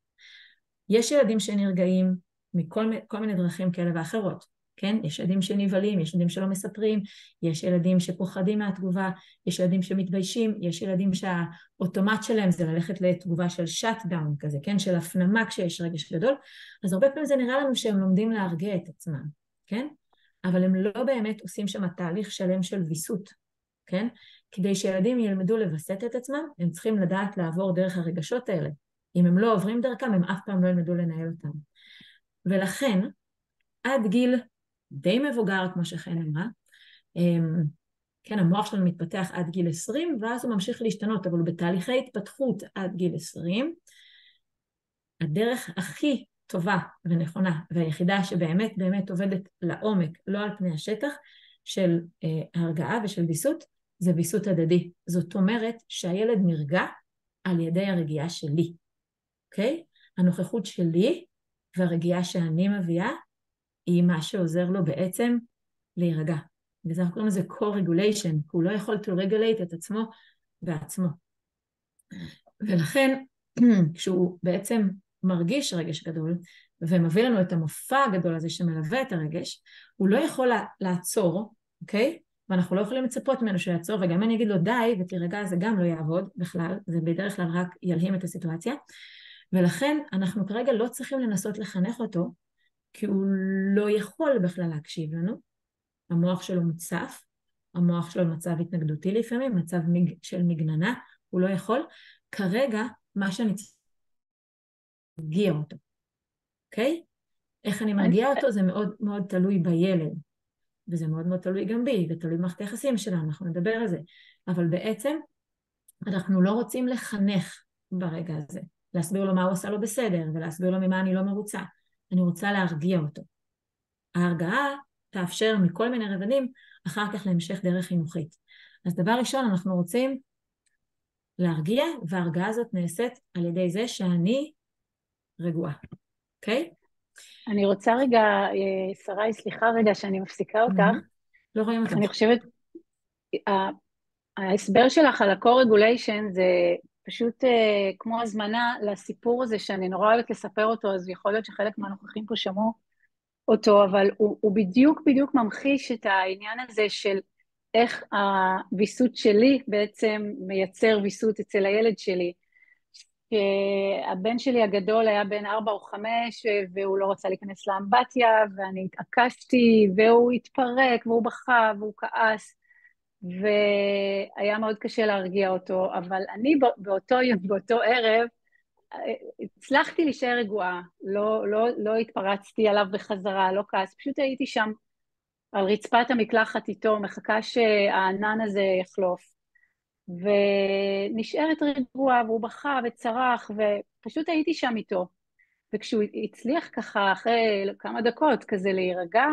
יש ילדים שנרגעים מכל מיני דרכים כאלה ואחרות, כן? יש ילדים שנבהלים, יש ילדים שלא מספרים, יש ילדים שפוחדים מהתגובה, יש ילדים שמתביישים, יש ילדים שהאוטומט שלהם זה ללכת לתגובה של שאט-דאון כזה, כן? של הפנמה כשיש רגש גדול, אז הרבה פעמים זה נראה לנו שהם לומדים להרגיע את עצמם, כן? אבל הם לא באמת עושים שם תהליך שלם של ויסות, כן? כדי שילדים ילמדו לבסט את עצמם, הם צריכים לדעת לעבור דרך הרגשות האלה. אם הם לא עוברים דרכם, הם אף פעם לא ילמדו לנהל אותם. ולכן, עד גיל די מבוגר, כמו שחן אמרה, כן, המוח שלנו מתפתח עד גיל 20, ואז הוא ממשיך להשתנות, אבל הוא בתהליכי התפתחות עד גיל 20. הדרך הכי טובה ונכונה, והיחידה שבאמת באמת עובדת לעומק, לא על פני השטח, של הרגעה ושל ויסות, זה ויסות הדדי. זאת אומרת שהילד נרגע על ידי הרגיעה שלי. אוקיי? הנוכחות שלי והרגיעה שאני מביאה היא מה שעוזר לו בעצם להירגע. וזה אנחנו קוראים לזה co-regulation, כי הוא לא יכול to regulate את עצמו בעצמו. ולכן כשהוא בעצם מרגיש רגש גדול ומביא לנו את המופע הגדול הזה שמלווה את הרגש, הוא לא יכול לעצור, אוקיי? ואנחנו לא יכולים לצפות ממנו שיעצור, וגם אני אגיד לו די ותירגע, זה גם לא יעבוד בכלל, זה בדרך כלל רק ילהים את הסיטואציה. ולכן אנחנו כרגע לא צריכים לנסות לחנך אותו, כי הוא לא יכול בכלל להקשיב לנו, המוח שלו מוצף, המוח שלו מצב התנגדותי לפעמים, מצב של מגננה, הוא לא יכול, כרגע מה שאני צריך להרגיע אותו, אוקיי? איך אני מרגיע אותו זה מאוד מאוד תלוי בילד, וזה מאוד מאוד תלוי גם בי, ותלוי במערכת היחסים שלנו, אנחנו נדבר על זה, אבל בעצם אנחנו לא רוצים לחנך ברגע הזה, להסביר לו מה הוא עושה לו בסדר, ולהסביר לו ממה אני לא מרוצה. אני רוצה להרגיע אותו. ההרגעה תאפשר מכל מיני רבדים, אחר כך להמשך דרך חינוכית. אז דבר ראשון, אנחנו רוצים להרגיע, וההרגעה הזאת נעשית על ידי זה שאני רגועה. אוקיי? אני רוצה רגע, שרי, סליחה רגע שאני מפסיקה אותך. לא רואים אותך. אני חושבת, ההסבר שלך על ה-co-regulation זה פשוט כמו הזמנה לסיפור הזה שאני נורא אוהבת לספר אותו, אז יכול להיות שחלק מהנוכחים פה שמעו אותו, אבל הוא בדיוק ממחיש את העניין הזה של איך הוויסות שלי בעצם מייצר ויסות אצל הילד שלי. הבן שלי הגדול היה בן 4 או 5 והוא לא רצה להיכנס לאמבטיה, ואני התעקשתי והוא התפרק והוא בכה והוא כעס, והיה מאוד קשה להרגיע אותו, אבל אני באותו ערב הצלחתי להישאר רגועה, לא התפרצתי עליו בחזרה, לא כעס, פשוט הייתי שם על רצפת המקלחת איתו, מחכה שהענן הזה יחלוף, ונשארת רגועה, והוא בכה וצרח, ופשוט הייתי שם איתו, וכשהוא הצליח ככה אחרי כמה דקות כזה להירגע,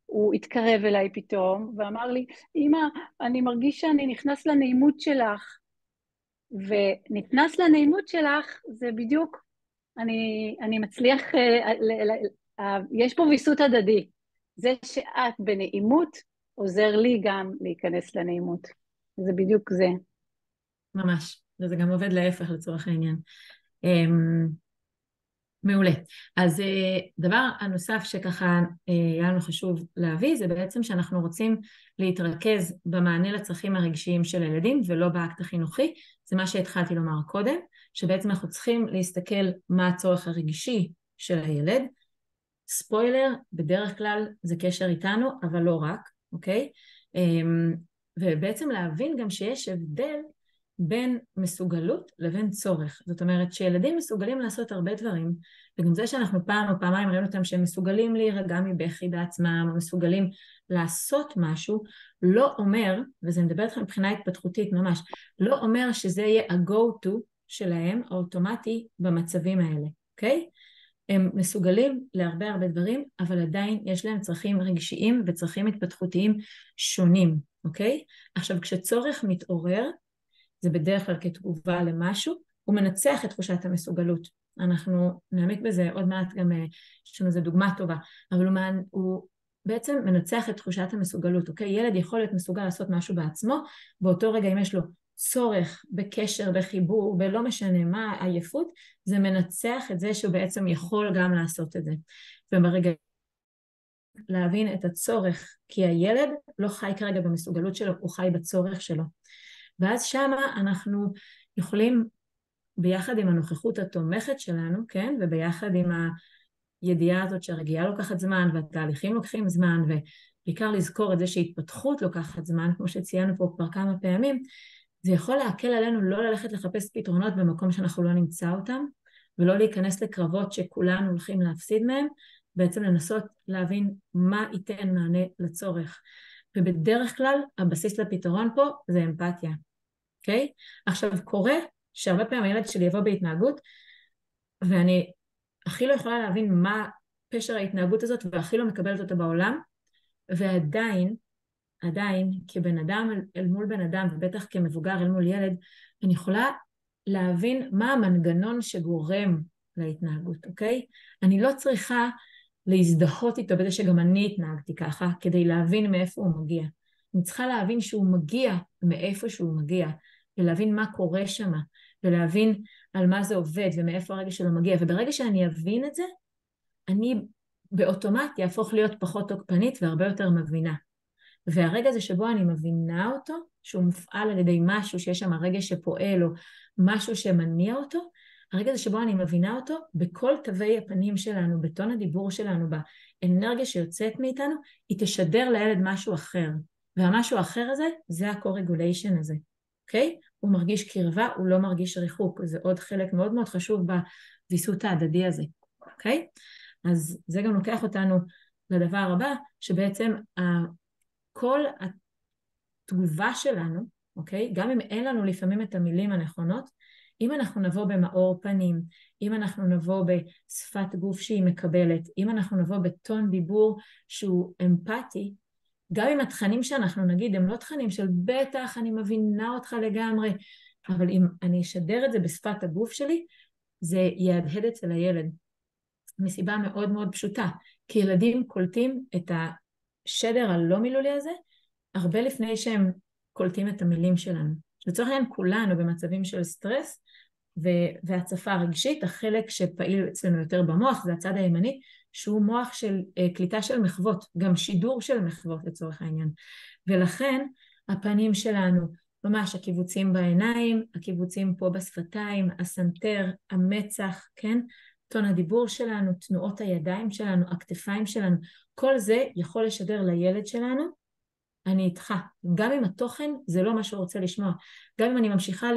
הוא התקרב אליי פתאום, ואמר לי, אמא, אני מרגיש שאני נכנס לנעימות שלך. ונכנס לנעימות שלך, זה בדיוק, אני מצליח, יש פה ויסות הדדי. זה שאת בנעימות, עוזר לי גם להיכנס לנעימות. זה בדיוק זה. ממש, וזה גם עובד להפך לצורך העניין. מעולה. אז דבר הנוסף שככה היה לנו חשוב להביא, זה בעצם שאנחנו רוצים להתרכז במענה לצרכים הרגשיים של הילדים, ולא באקט החינוכי. זה מה שהתחלתי לומר קודם, שבעצם אנחנו צריכים להסתכל מה הצורך הרגשי של הילד. ספוילר, בדרך כלל זה קשר איתנו, אבל לא רק, אוקיי? ובעצם להבין גם שיש הבדל בין מסוגלות לבין צורך. זאת אומרת שילדים מסוגלים לעשות הרבה דברים, וגם זה שאנחנו פעם או פעמיים ראינו אותם שהם מסוגלים להירגע מבכי בעצמם, או מסוגלים לעשות משהו, לא אומר, וזה מדבר איתכם מבחינה התפתחותית ממש, לא אומר שזה יהיה ה-go to שלהם, האוטומטי, במצבים האלה, אוקיי? הם מסוגלים להרבה הרבה דברים, אבל עדיין יש להם צרכים רגשיים וצרכים התפתחותיים שונים, אוקיי? עכשיו, כשצורך מתעורר, זה בדרך כלל כתגובה למשהו, הוא מנצח את תחושת המסוגלות. אנחנו נעמיק בזה עוד מעט, גם יש לנו איזו דוגמה טובה, אבל הוא בעצם מנצח את תחושת המסוגלות, אוקיי? ילד יכול להיות מסוגל לעשות משהו בעצמו, באותו רגע אם יש לו צורך בקשר, בחיבור, בלא משנה מה, עייפות, זה מנצח את זה שהוא בעצם יכול גם לעשות את זה. וברגע להבין את הצורך, כי הילד לא חי כרגע במסוגלות שלו, הוא חי בצורך שלו. ואז שמה אנחנו יכולים ביחד עם הנוכחות התומכת שלנו, כן? וביחד עם הידיעה הזאת שהרגיעה לוקחת זמן והתהליכים לוקחים זמן, ובעיקר לזכור את זה שהתפתחות לוקחת זמן, כמו שציינו פה כבר כמה פעמים, זה יכול להקל עלינו לא ללכת לחפש פתרונות במקום שאנחנו לא נמצא אותם, ולא להיכנס לקרבות שכולנו הולכים להפסיד מהם, בעצם לנסות להבין מה ייתן מענה לצורך. ובדרך כלל הבסיס לפתרון פה זה אמפתיה. אוקיי? עכשיו קורה שהרבה פעמים הילד שלי יבוא בהתנהגות, ואני הכי לא יכולה להבין מה פשר ההתנהגות הזאת, והכי לא מקבלת אותה בעולם, ועדיין, כבן אדם אל מול בן אדם, ובטח כמבוגר אל מול ילד, אני יכולה להבין מה המנגנון שגורם להתנהגות, אוקיי? אני לא צריכה להזדהות איתו בזה שגם אני התנהגתי ככה, כדי להבין מאיפה הוא מגיע. אני צריכה להבין שהוא מגיע מאיפה שהוא מגיע, ולהבין מה קורה שם, ולהבין על מה זה עובד, ומאיפה הרגע שלו מגיע. וברגע שאני אבין את זה, אני באוטומט יהפוך להיות פחות תוקפנית והרבה יותר מבינה. והרגע הזה שבו אני מבינה אותו, שהוא מופעל על ידי משהו שיש שם הרגע שפועל, או משהו שמניע אותו, הרגע הזה שבו אני מבינה אותו, בכל תווי הפנים שלנו, בטון הדיבור שלנו, באנרגיה שיוצאת מאיתנו, היא תשדר לילד משהו אחר. והמשהו האחר הזה, זה ה-co-regulation הזה. אוקיי? הוא מרגיש קרבה, הוא לא מרגיש ריחוק. זה עוד חלק מאוד מאוד חשוב בוויסות ההדדי הזה. אוקיי? אז זה גם לוקח אותנו לדבר הבא, שבעצם כל התגובה שלנו, אוקיי? גם אם אין לנו לפעמים את המילים הנכונות, אם אנחנו נבוא במאור פנים, אם אנחנו נבוא בשפת גוף שהיא מקבלת, אם אנחנו נבוא בטון דיבור שהוא אמפתי, גם אם התכנים שאנחנו נגיד הם לא תכנים של בטח אני מבינה אותך לגמרי, אבל אם אני אשדר את זה בשפת הגוף שלי, זה יהדהד אצל הילד. מסיבה מאוד מאוד פשוטה, כי ילדים קולטים את השדר הלא מילולי הזה, הרבה לפני שהם קולטים את המילים שלנו. לצורך העניין כולנו במצבים של סטרס והצפה רגשית, החלק שפעיל אצלנו יותר במוח, זה הצד הימני, שהוא מוח של קליטה של מחוות, גם שידור של מחוות לצורך העניין. ולכן הפנים שלנו, ממש הקיבוצים בעיניים, הקיבוצים פה בשפתיים, הסנטר, המצח, כן? טון הדיבור שלנו, תנועות הידיים שלנו, הכתפיים שלנו, כל זה יכול לשדר לילד שלנו, אני איתך. גם אם התוכן זה לא מה שהוא רוצה לשמוע, גם אם אני ממשיכה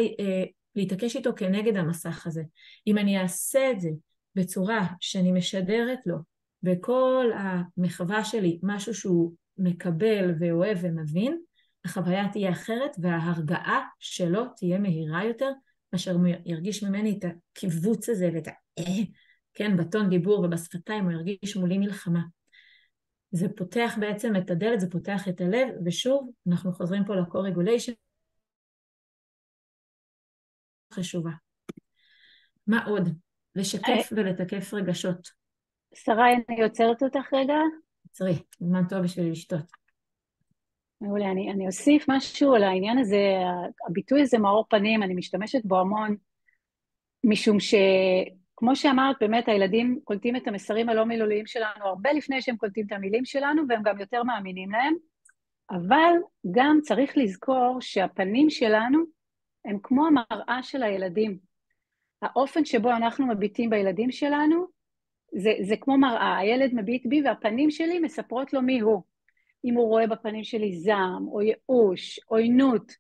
להתעקש איתו כנגד המסך הזה. אם אני אעשה את זה בצורה שאני משדרת לו, בכל המחווה שלי, משהו שהוא מקבל ואוהב ומבין, החוויה תהיה אחרת וההרגעה שלו תהיה מהירה יותר, מאשר הוא ירגיש ממני את הקיבוץ הזה ואת כן, בטון דיבור ובשפתיים הוא ירגיש מולי מלחמה. זה פותח בעצם את הדלת, זה פותח את הלב, ושוב אנחנו חוזרים פה ל-co-regulation, חשובה. מה עוד? לשקף ולתקף רגשות. שרי, אני עוצרת אותך רגע. עצרי, זמן טוב בשביל לשתות. מעולה, אני אוסיף משהו על העניין הזה, הביטוי הזה מאור פנים, אני משתמשת בו המון, משום שכמו שאמרת, באמת הילדים קולטים את המסרים הלא מילוליים שלנו הרבה לפני שהם קולטים את המילים שלנו, והם גם יותר מאמינים להם, אבל גם צריך לזכור שהפנים שלנו הם כמו המראה של הילדים. האופן שבו אנחנו מביטים בילדים שלנו, זה כמו מראה, הילד מביט בי והפנים שלי מספרות לו מי הוא. אם הוא רואה בפנים שלי זעם, או ייאוש, או עוינות,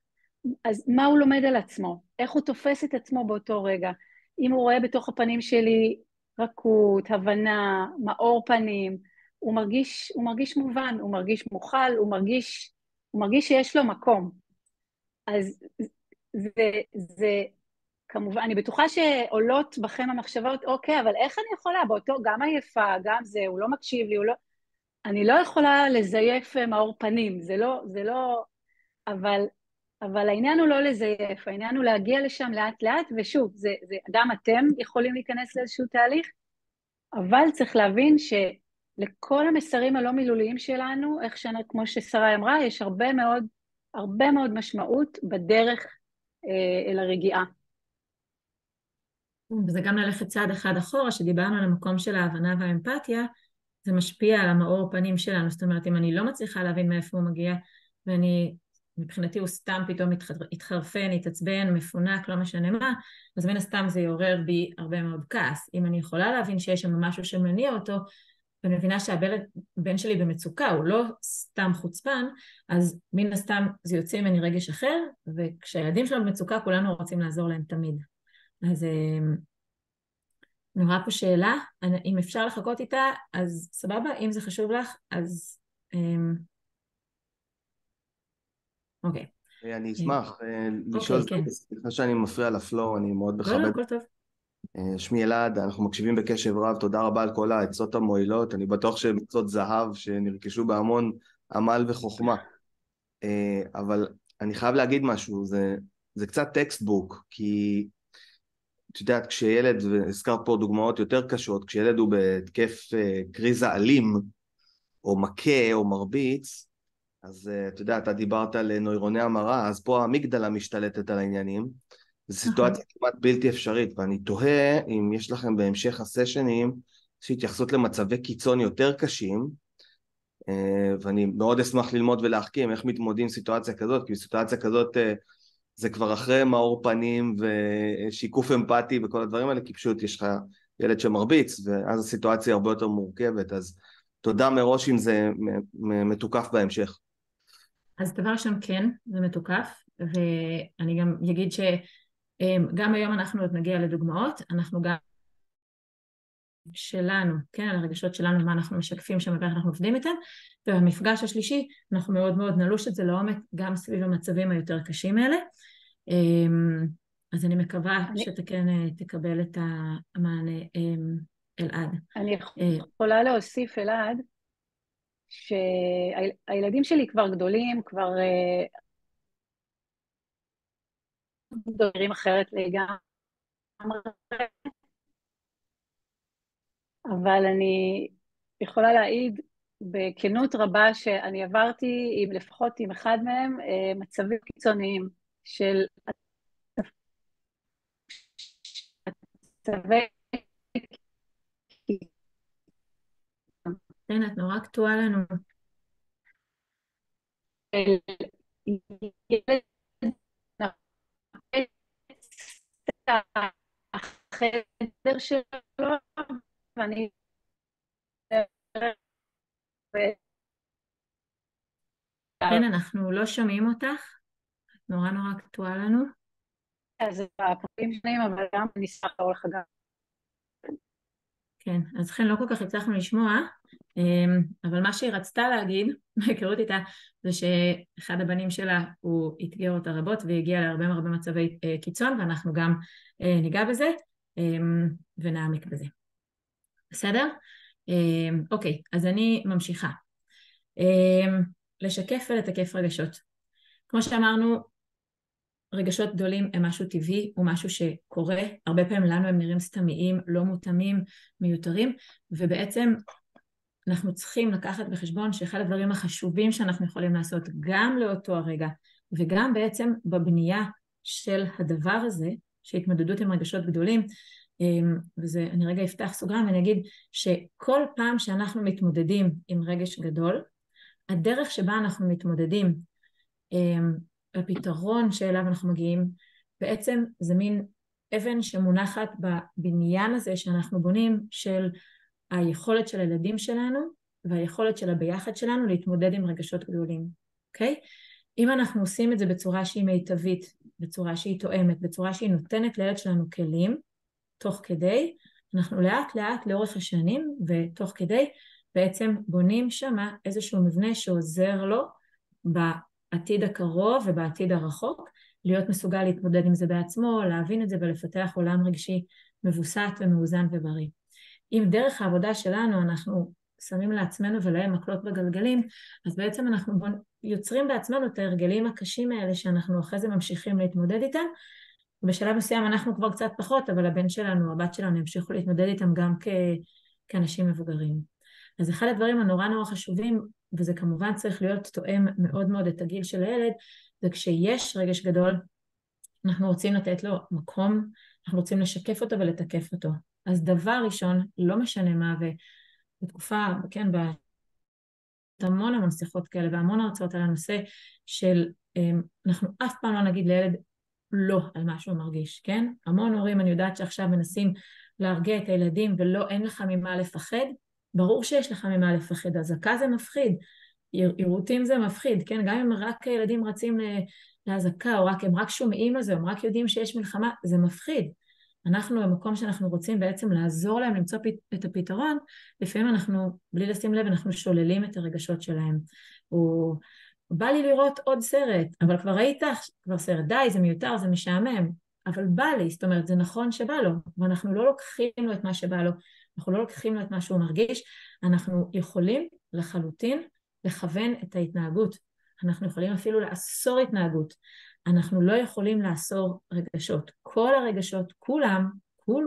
אז מה הוא לומד על עצמו? איך הוא תופס את עצמו באותו רגע? אם הוא רואה בתוך הפנים שלי רכות, הבנה, מאור פנים, הוא מרגיש מובן, הוא מרגיש מוכל, הוא מרגיש שיש לו מקום. אז זה כמובן, אני בטוחה שעולות בכם המחשבות, אוקיי, אבל איך אני יכולה? באותו, גם עייפה, גם זה, הוא לא מקשיב לי, אני לא יכולה לזייף מאור פנים, זה לא, אבל העניין הוא לא לזייף, העניין הוא להגיע לשם לאט לאט, ושוב, גם אתם יכולים להיכנס לאיזשהו תהליך, אבל צריך להבין שלכל המסרים הלא מילוליים שלנו, כמו ששרי אמרה, יש הרבה מאוד משמעות בדרך אל הרגיעה. וזה גם ללכת צעד אחד אחורה, שדיברנו על המקום של ההבנה והאמפתיה, זה משפיע על המאור פנים שלנו, זאת אומרת, אם אני לא מצליחה להבין מאיפה הוא מגיע, מבחינתי הוא סתם פתאום התחרפן, התעצבן, מפונק, לא משנה מה, אז מן הסתם זה יעורר בי הרבה מאוד כעס. אם אני יכולה להבין שיש שם משהו שמניע אותו, ואני מבינה שהבן שלי במצוקה, הוא לא סתם חוצפן, אז מן הסתם זה יוצא ממני רגש אחר, וכשהילדים שלנו במצוקה, כולנו רוצים לעזור להם תמיד. אז אני רואה פה שאלה, אם אפשר לחכות איתה, אז סבבה, אם זה חשוב לך, אז אוקיי. אני אשמח לשאול, סליחה שאני מפריע לפלואו, אני מאוד מכבד. לא, הכל טוב. שמי אלעד, אנחנו מקשיבים בקשב רב, תודה רבה על כל העצות המועילות, אני בטוח שהן עצות זהב שנרכשו בהמון עמל וחוכמה, אבל אני חייב להגיד משהו, זה קצת טקסטבוק, כי את יודעת, כשילד, והזכרת פה דוגמאות יותר קשות, כשילד הוא בהתקף קריזה אלים, או מכה או מרביץ, אז את יודעת, אתה דיברת על נוירוני המרה, אז פה המגדלה משתלטת על העניינים, זו סיטואציה כמעט בלתי אפשרית, ואני תוהה אם יש לכם בהמשך הסשנים, שהתייחסות למצבי קיצון יותר קשים, ואני מאוד אשמח ללמוד ולהחכים איך מתמודדים סיטואציה כזאת, כי בסיטואציה כזאת זה כבר אחרי מאור פנים ושיקוף אמפתי וכל הדברים האלה, כי פשוט יש לך ילד שמרביץ, ואז הסיטואציה הרבה יותר מורכבת, אז תודה מראש אם זה מתוקף בהמשך. אז דבר ראשון כן, זה מתוקף, ואני גם אגיד שגם היום אנחנו עוד נגיע לדוגמאות, אנחנו גם שלנו, כן, על הרגשות שלנו, מה אנחנו משקפים שם ואיך אנחנו עובדים איתם, ובמפגש השלישי אנחנו מאוד מאוד נלוש את זה לעומק, גם סביב המצבים היותר קשים האלה, אז אני מקווה שאתה כן תקבל את המענה, אלעד. אני יכולה להוסיף, אלעד, שהילדים שלי כבר גדולים, כבר דברים אחרת לגמרי, אבל אני יכולה להעיד בכנות רבה שאני עברתי לפחות עם אחד מהם מצבים קיצוניים של מצבי כן, את נורא קטועה לנו. החדר שלו, ואני כן, אנחנו לא שומעים אותך, את נורא קטועה לנו. אז הפרטים שלהם, אבל גם נשמח לעבור לך גם. כן, אז לכן לא כל כך הצלחנו לשמוע, אבל מה שהיא רצתה להגיד, מהיכרות איתה, זה שאחד הבנים שלה הוא התגר אותה רבות והגיע להרבה מצבי קיצון, ואנחנו גם ניגע בזה ונעמיק בזה. בסדר? אוקיי, אז אני ממשיכה. לשקף ולתקף רגשות. כמו שאמרנו, רגשות גדולים הם משהו טבעי, הוא משהו שקורה, הרבה פעמים לנו הם נראים סתמיים, לא מותאמים, מיותרים, ובעצם אנחנו צריכים לקחת בחשבון שאחד הדברים החשובים שאנחנו יכולים לעשות גם לאותו הרגע, וגם בעצם בבנייה של הדבר הזה, שהתמודדות עם רגשות גדולים, וזה, אני רגע אפתח סוגריים ואני אגיד שכל פעם שאנחנו מתמודדים עם רגש גדול, הדרך שבה אנחנו מתמודדים, הפתרון שאליו אנחנו מגיעים, בעצם זה מין אבן שמונחת בבניין הזה שאנחנו בונים של היכולת של הילדים שלנו והיכולת של הביחד שלנו להתמודד עם רגשות גדולים, אוקיי? אם אנחנו עושים את זה בצורה שהיא מיטבית, בצורה שהיא תואמת, בצורה שהיא נותנת לילד שלנו כלים, תוך כדי, אנחנו לאט לאט לאורך השנים ותוך כדי בעצם בונים שמה איזשהו מבנה שעוזר לו בעתיד הקרוב ובעתיד הרחוק, להיות מסוגל להתמודד עם זה בעצמו, להבין את זה ולפתח עולם רגשי מבוסת ומאוזן ובריא. אם דרך העבודה שלנו אנחנו שמים לעצמנו ולהם מקלות בגלגלים, אז בעצם אנחנו יוצרים בעצמנו את ההרגלים הקשים האלה שאנחנו אחרי זה ממשיכים להתמודד איתם, ובשלב מסוים אנחנו כבר קצת פחות, אבל הבן שלנו, הבת שלנו, ימשיכו להתמודד איתם גם כאנשים מבוגרים. אז אחד הדברים הנורא נורא חשובים, וזה כמובן צריך להיות תואם מאוד מאוד את הגיל של הילד, זה כשיש רגש גדול, אנחנו רוצים לתת לו מקום, אנחנו רוצים לשקף אותו ולתקף אותו. אז דבר ראשון, לא משנה מה, ובתקופה, כן, המון שיחות כאלה, והמון הרצאות על הנושא של, אנחנו אף פעם לא נגיד לילד לא על מה שהוא מרגיש, כן? המון הורים, אני יודעת שעכשיו מנסים להרגיע את הילדים, ולא, אין לך ממה לפחד, ברור שיש לך ממה לפחד, הזקה זה מפחיד, עירותים זה מפחיד, כן? גם אם רק ילדים רצים להזקה, או הם רק שומעים על זה, או הם רק יודעים שיש מלחמה, זה מפחיד. אנחנו במקום שאנחנו רוצים בעצם לעזור להם למצוא את הפתרון, לפעמים אנחנו, בלי לשים לב, אנחנו שוללים את הרגשות שלהם. או בא לי לראות עוד סרט, אבל כבר ראית כבר סרט, די, זה מיותר, זה משעמם, אבל בא לי, זאת אומרת, זה נכון שבא לו, ואנחנו לא לוקחים לו את מה שבא לו, אנחנו לא לוקחים לו את מה שהוא מרגיש, אנחנו יכולים לחלוטין לכוון את ההתנהגות, אנחנו יכולים אפילו לאסור התנהגות, אנחנו לא יכולים לאסור רגשות. כל הרגשות,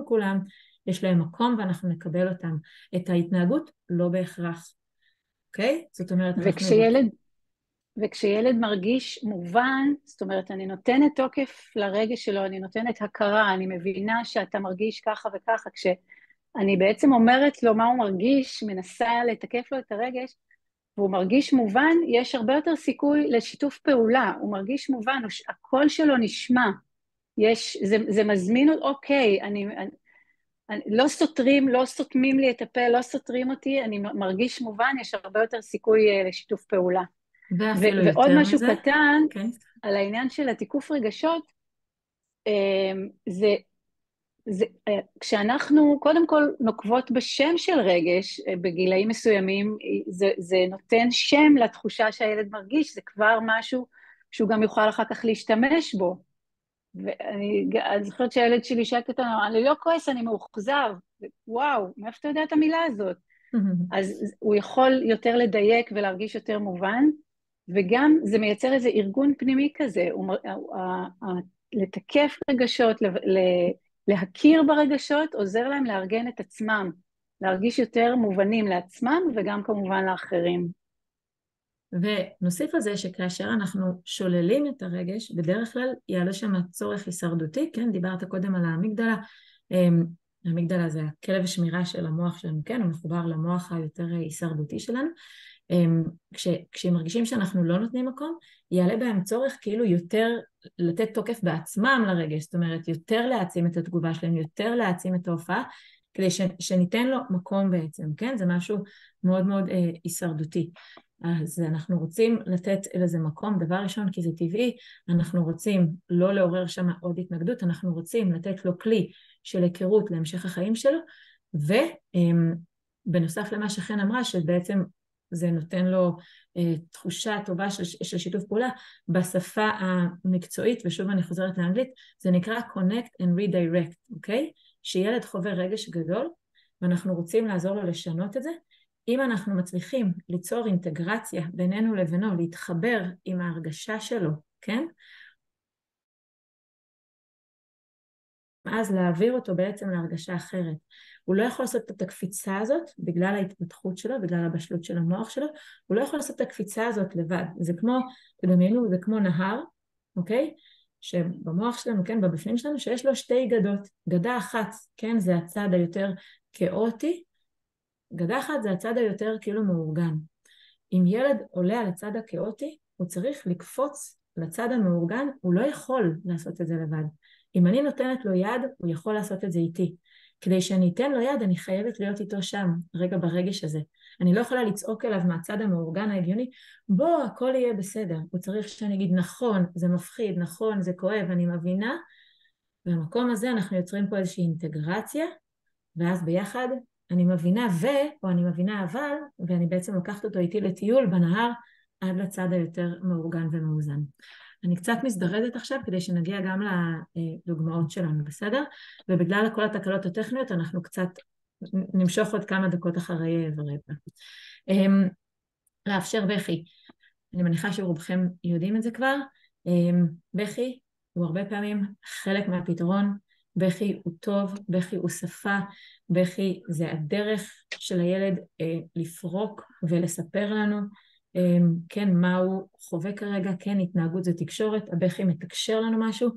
כולם, יש להם מקום ואנחנו נקבל אותם. את ההתנהגות לא בהכרח. אוקיי? זאת אומרת, וכשילד מרגיש מובן, זאת אומרת, אני נותנת תוקף לרגש שלו, אני נותנת הכרה, אני מבינה שאתה מרגיש ככה וככה, כשאני בעצם אומרת לו מה הוא מרגיש, מנסה לתקף לו את הרגש, והוא מרגיש מובן, יש הרבה יותר סיכוי לשיתוף פעולה, הוא מרגיש מובן, הקול שלו נשמע, זה מזמין, אוקיי, לא סותמים לי את הפה, לא סותרים אותי, אני מרגיש מובן, יש הרבה יותר סיכוי לשיתוף פעולה. ועוד משהו קטן, על העניין של התיקוף רגשות, כשאנחנו קודם כל נוקבות בשם של רגש, בגילאים מסוימים, זה נותן שם לתחושה שהילד מרגיש, זה כבר משהו שהוא גם יוכל אחר כך להשתמש בו. ואני זוכרת שהילד שלי שקט, אני לא כועס, אני מאוכזב. וואו, מאיפה אתה יודע את המילה הזאת? אז הוא יכול יותר לדייק ולהרגיש יותר מובן, וגם זה מייצר איזה ארגון פנימי כזה, לתקף רגשות, להכיר ברגשות, עוזר להם לארגן את עצמם, להרגיש יותר מובנים לעצמם וגם כמובן לאחרים. ונוסיף על זה שכאשר אנחנו שוללים את הרגש, בדרך כלל יעלה שם צורך הישרדותי, כן? דיברת קודם על האמיגדלה, האמיגדלה זה הכלב שמירה של המוח שלנו, כן? הוא מחובר למוח היותר הישרדותי שלנו, כשהם מרגישים שאנחנו לא נותנים מקום, יעלה בהם צורך כאילו יותר לתת תוקף בעצמם לרגש, זאת אומרת יותר להעצים את התגובה שלהם, יותר להעצים את ההופעה, כדי שניתן לו מקום בעצם, כן? זה משהו מאוד מאוד הישרדותי. אז אנחנו רוצים לתת לזה מקום, דבר ראשון כי זה טבעי, אנחנו רוצים לא לעורר שם עוד התנגדות, אנחנו רוצים לתת לו כלי של היכרות להמשך החיים שלו, ובנוסף למה שחן אמרה, שבעצם זה נותן לו תחושה טובה של שיתוף פעולה, בשפה המקצועית, ושוב אני חוזרת לאנגלית, זה נקרא connect and redirect, אוקיי? שילד חווה רגש גדול, ואנחנו רוצים לעזור לו לשנות את זה, אם אנחנו מצליחים ליצור אינטגרציה בינינו לבינו, להתחבר עם ההרגשה שלו, כן? אז להעביר אותו בעצם להרגשה אחרת. הוא לא יכול לעשות את הקפיצה הזאת בגלל ההתפתחות שלו, בגלל הבשלות של המוח שלו, הוא לא יכול לעשות את הקפיצה הזאת לבד. זה כמו, תדמיינו, זה כמו נהר, אוקיי? שבמוח שלנו, כן, בבפנים שלנו, שיש לו שתי גדות. גדה אחת, כן, זה הצד היותר כאוטי, גדה אחת זה הצד היותר כאילו מאורגן. אם ילד עולה על הצד הכאוטי, הוא צריך לקפוץ לצד המאורגן, הוא לא יכול לעשות את זה לבד. אם אני נותנת לו יד, הוא יכול לעשות את זה איתי. כדי שאני אתן לו יד, אני חייבת להיות איתו שם, רגע ברגש הזה. אני לא יכולה לצעוק אליו מהצד המאורגן ההגיוני, בוא, הכל יהיה בסדר. הוא צריך שאני אגיד, נכון, זה מפחיד, נכון, זה כואב, אני מבינה. במקום הזה אנחנו יוצרים פה איזושהי אינטגרציה, ואז ביחד אני מבינה או אני מבינה אבל, ואני בעצם לוקחת אותו איתי לטיול בנהר, עד לצד היותר מאורגן ומאוזן. אני קצת מזדרזת עכשיו כדי שנגיע גם לדוגמאות שלנו, בסדר? ובגלל כל התקלות הטכניות אנחנו קצת נמשוך עוד כמה דקות אחרי ורבע. לאפשר בכי. אני מניחה שרובכם יודעים את זה כבר. בכי הוא הרבה פעמים חלק מהפתרון. בכי הוא טוב, בכי הוא שפה, בכי זה הדרך של הילד לפרוק ולספר לנו כן, מה הוא חווה כרגע, כן, התנהגות זה תקשורת, הבכי מתקשר לנו משהו,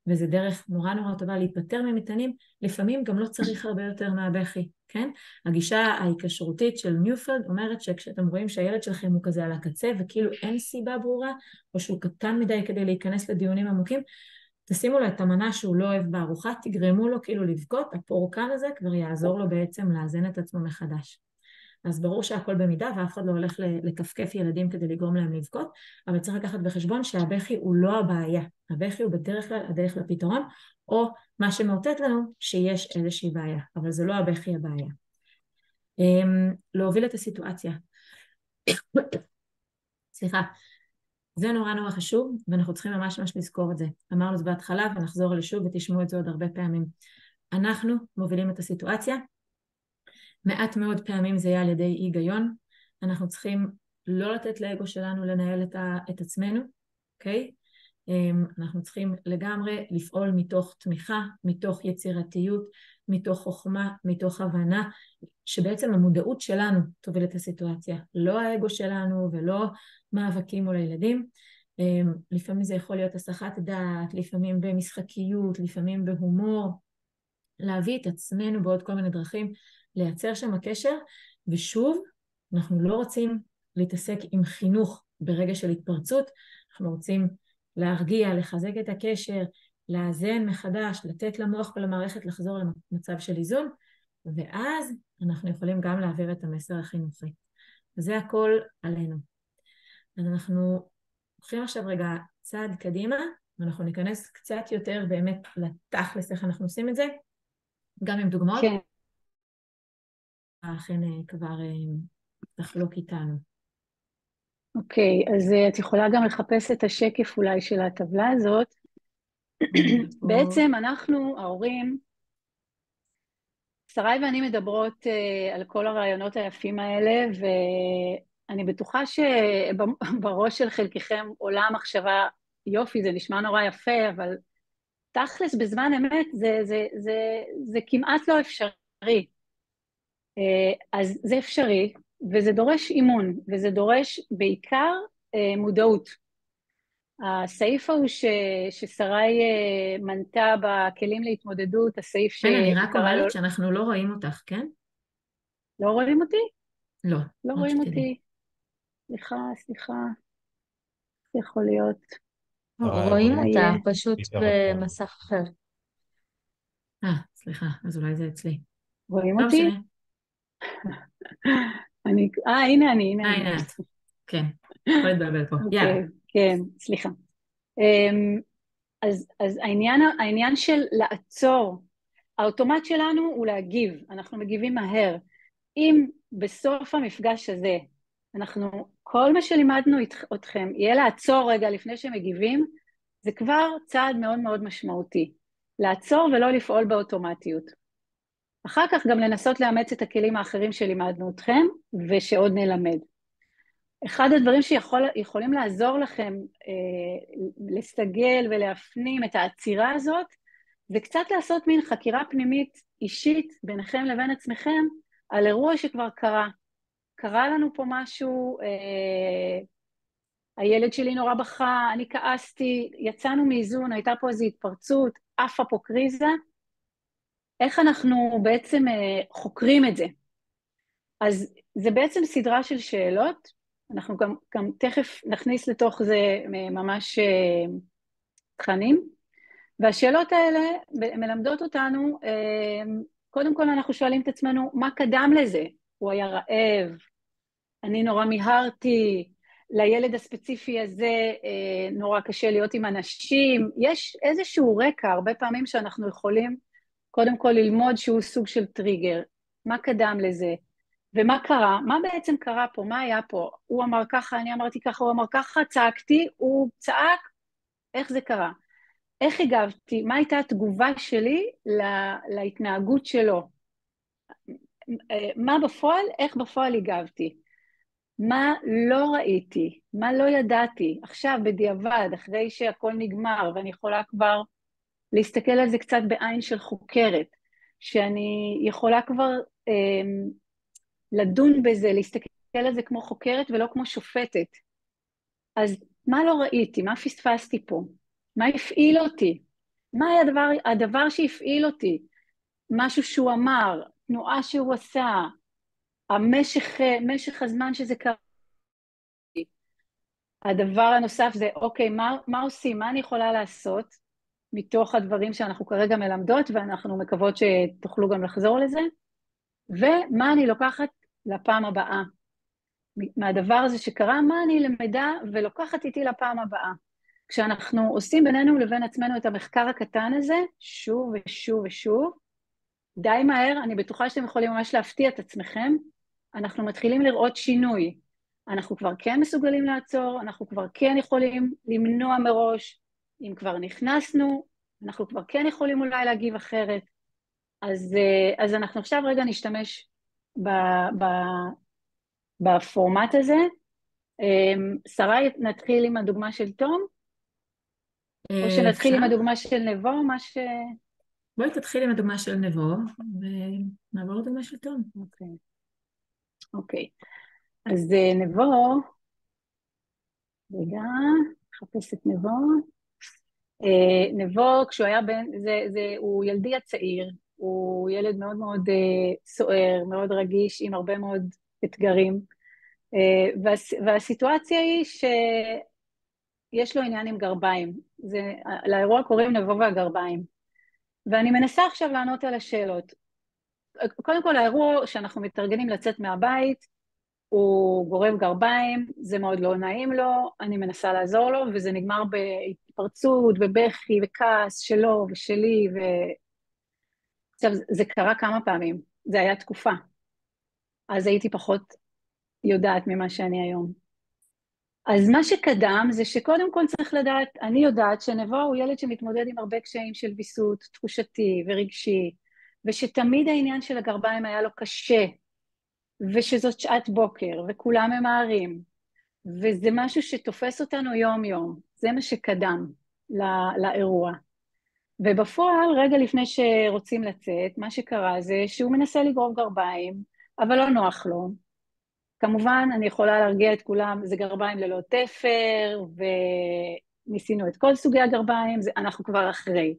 וזה דרך נורא נורא טובה להיפטר ממטענים, לפעמים גם לא צריך הרבה יותר מהבכי, כן? הגישה ההיקשרותית של ניופלד אומרת שכשאתם רואים שהילד שלכם הוא כזה על הקצה, וכאילו אין סיבה ברורה, או שהוא קטן מדי כדי להיכנס לדיונים עמוקים, תשימו לו את המנה שהוא לא אוהב בארוחה, תגרמו לו כאילו לבכות, הפורקן הזה כבר יעזור לו בעצם לאזן את עצמו מחדש. אז ברור שהכל במידה ואף אחד לא הולך לכפכף ילדים כדי לגרום להם לבכות, אבל צריך לקחת בחשבון שהבכי הוא לא הבעיה, הבכי הוא בדרך כלל הדרך לפתרון, או מה שמאותת לנו שיש איזושהי בעיה, אבל זה לא הבכי הבעיה. להוביל את הסיטואציה. סליחה. זה נורא נורא חשוב, ואנחנו צריכים ממש לזכור את זה. אמרנו את זה בהתחלה, ונחזור על שוב ותשמעו את זה עוד הרבה פעמים. אנחנו מובילים את הסיטואציה, מעט מאוד פעמים זה יהיה על ידי היגיון, אנחנו צריכים לא לתת לאגו שלנו לנהל את עצמנו, אוקיי? אנחנו צריכים לגמרי לפעול מתוך תמיכה, מתוך יצירתיות, מתוך חוכמה, מתוך הבנה, שבעצם המודעות שלנו תוביל את הסיטואציה, לא האגו שלנו ולא מאבקים מול הילדים. לפעמים זה יכול להיות הסחת דעת, לפעמים במשחקיות, לפעמים בהומור, להביא את עצמנו בעוד כל מיני דרכים, לייצר שם הקשר, ושוב, אנחנו לא רוצים להתעסק עם חינוך ברגע של התפרצות, אנחנו רוצים להרגיע, לחזק את הקשר, לאזן מחדש, לתת למוח ולמערכת לחזור למצב של איזון, ואז אנחנו יכולים גם להעביר את המסר החינוכי. וזה הכל עלינו. אז אנחנו הולכים עכשיו רגע צעד קדימה, ואנחנו ניכנס קצת יותר באמת לתכלס איך אנחנו עושים את זה, גם עם דוגמאות. כן. אכן כבר תחלוק איתנו. אוקיי, אז את יכולה גם לחפש את השקף אולי של הטבלה הזאת. בעצם אנחנו, ההורים, שרי ואני מדברות על כל הרעיונות היפים האלה, ואני בטוחה שבראש של חלקכם עולה המחשבה, יופי, זה נשמע נורא יפה, אבל תכלס בזמן אמת זה כמעט לא אפשרי. אז זה אפשרי, וזה דורש אימון, וזה דורש בעיקר מודעות. הסעיף הוא ששרי מנתה בכלים להתמודדות, הסעיף אני רק אומרת שאנחנו לא רואים אותך, כן? לא רואים אותי? לא. לא רואים אותי. סליחה. זה יכול להיות. רואים אותה, פשוט במסך אחר. סליחה, אז אולי זה אצלי. רואים אותי? הנה אני. הנה את. כן, יכול להתבלבל פה. יאללה. כן, סליחה. אז העניין של לעצור, האוטומט שלנו הוא להגיב, אנחנו מגיבים מהר. אם בסוף המפגש הזה, כל מה שלימדנו אתכם יהיה לעצור רגע לפני שמגיבים, זה כבר צעד מאוד מאוד משמעותי. לעצור ולא לפעול באוטומטיות. אחר כך גם לנסות לאמץ את הכלים האחרים שלימדנו אתכם, ושעוד נלמד. אחד הדברים שיכולים לעזור לכם לסגל ולהפנים את העצירה הזאת, זה קצת לעשות מין חקירה פנימית אישית ביניכם לבין עצמכם, על אירוע שכבר קרה. קרה לנו פה משהו, הילד שלי נורא בכה, אני כעסתי, יצאנו מאיזון, הייתה פה איזו התפרצות, עפה פה קריזה, איך אנחנו בעצם חוקרים את זה? אז זה בעצם סדרה של שאלות, אנחנו גם תכף נכניס לתוך זה ממש תכנים, והשאלות האלה מלמדות אותנו, קודם כל אנחנו שואלים את עצמנו, מה קדם לזה? הוא היה רעב, אני נורא מיהרתי, לילד הספציפי הזה נורא קשה להיות עם אנשים, יש איזשהו רקע, הרבה פעמים שאנחנו יכולים קודם כל ללמוד שהוא סוג של טריגר, מה קדם לזה, ומה קרה, מה בעצם קרה פה, מה היה פה, הוא אמר ככה, אני אמרתי ככה, הוא אמר ככה, צעקתי, הוא צעק, איך זה קרה, איך הגבתי, מה הייתה התגובה שלי להתנהגות שלו, מה בפועל, איך בפועל הגבתי, מה לא ראיתי, מה לא ידעתי, עכשיו בדיעבד, אחרי שהכל נגמר, ואני יכולה כבר להסתכל על זה קצת בעין של חוקרת, שאני יכולה כבר לדון בזה, להסתכל על זה כמו חוקרת ולא כמו שופטת. אז מה לא ראיתי, מה פספסתי פה, מה הפעיל אותי, מה היה הדבר שהפעיל אותי, משהו שהוא אמר, תנועה שהוא עשה, משך הזמן שזה קרה. הדבר הנוסף זה, אוקיי, מה עושים, מה אני יכולה לעשות מתוך הדברים שאנחנו כרגע מלמדות, ואנחנו מקוות שתוכלו גם לחזור לזה, ומה אני לוקחת לפעם הבאה. מהדבר הזה שקרה, מה אני למדה ולוקחת איתי לפעם הבאה. כשאנחנו עושים בינינו לבין עצמנו את המחקר הקטן הזה, שוב ושוב ושוב, די מהר, אני בטוחה שאתם יכולים ממש להפתיע את עצמכם, אנחנו מתחילים לראות שינוי. אנחנו כבר כן מסוגלים לעצור, אנחנו כבר כן יכולים למנוע מראש, אם כבר נכנסנו, אנחנו כבר כן יכולים אולי להגיב אחרת. אז אנחנו עכשיו רגע נשתמש בפורמט הזה. שרי, נתחיל עם הדוגמה של תום? או שנתחיל עם הדוגמה של נבו? בואי תתחיל עם הדוגמה של נבו, ונעבור לדוגמה של תום. אוקיי. אז נבו, רגע, חפש את נבו. נבו, כשהוא היה בן, הוא ילדי הצעיר, הוא ילד מאוד מאוד סוער, מאוד רגיש, עם הרבה מאוד אתגרים, והסיטואציה היא שיש לו עניין עם גרביים, לאירוע קוראים נבו והגרביים, ואני מנסה עכשיו לענות על השאלות. קודם כל, האירוע שאנחנו מתארגנים לצאת מהבית, הוא גורב גרביים, זה מאוד לא נעים לו, אני מנסה לעזור לו, וזה נגמר בהתפרצות ובכי וכעס שלו ושלי, עכשיו, זה קרה כמה פעמים, זה היה תקופה, אז הייתי פחות יודעת ממה שאני היום. אז מה שקדם זה שקודם כל צריך לדעת, אני יודעת שנבו הוא ילד שמתמודד עם הרבה קשיים של ויסות, תחושתי ורגשי, ושתמיד העניין של הגרביים היה לו קשה, ושזאת שעת בוקר, וכולם ממהרים, וזה משהו שתופס אותנו יום-יום, זה מה שקדם לאירוע. ובפועל, רגע לפני שרוצים לצאת, מה שקרה זה שהוא מנסה לגרוב גרביים, אבל לא נוח לו. כמובן, אני יכולה להרגיע את כולם, זה גרביים ללא תפר, וניסינו את כל סוגי הגרביים, אנחנו כבר אחרי.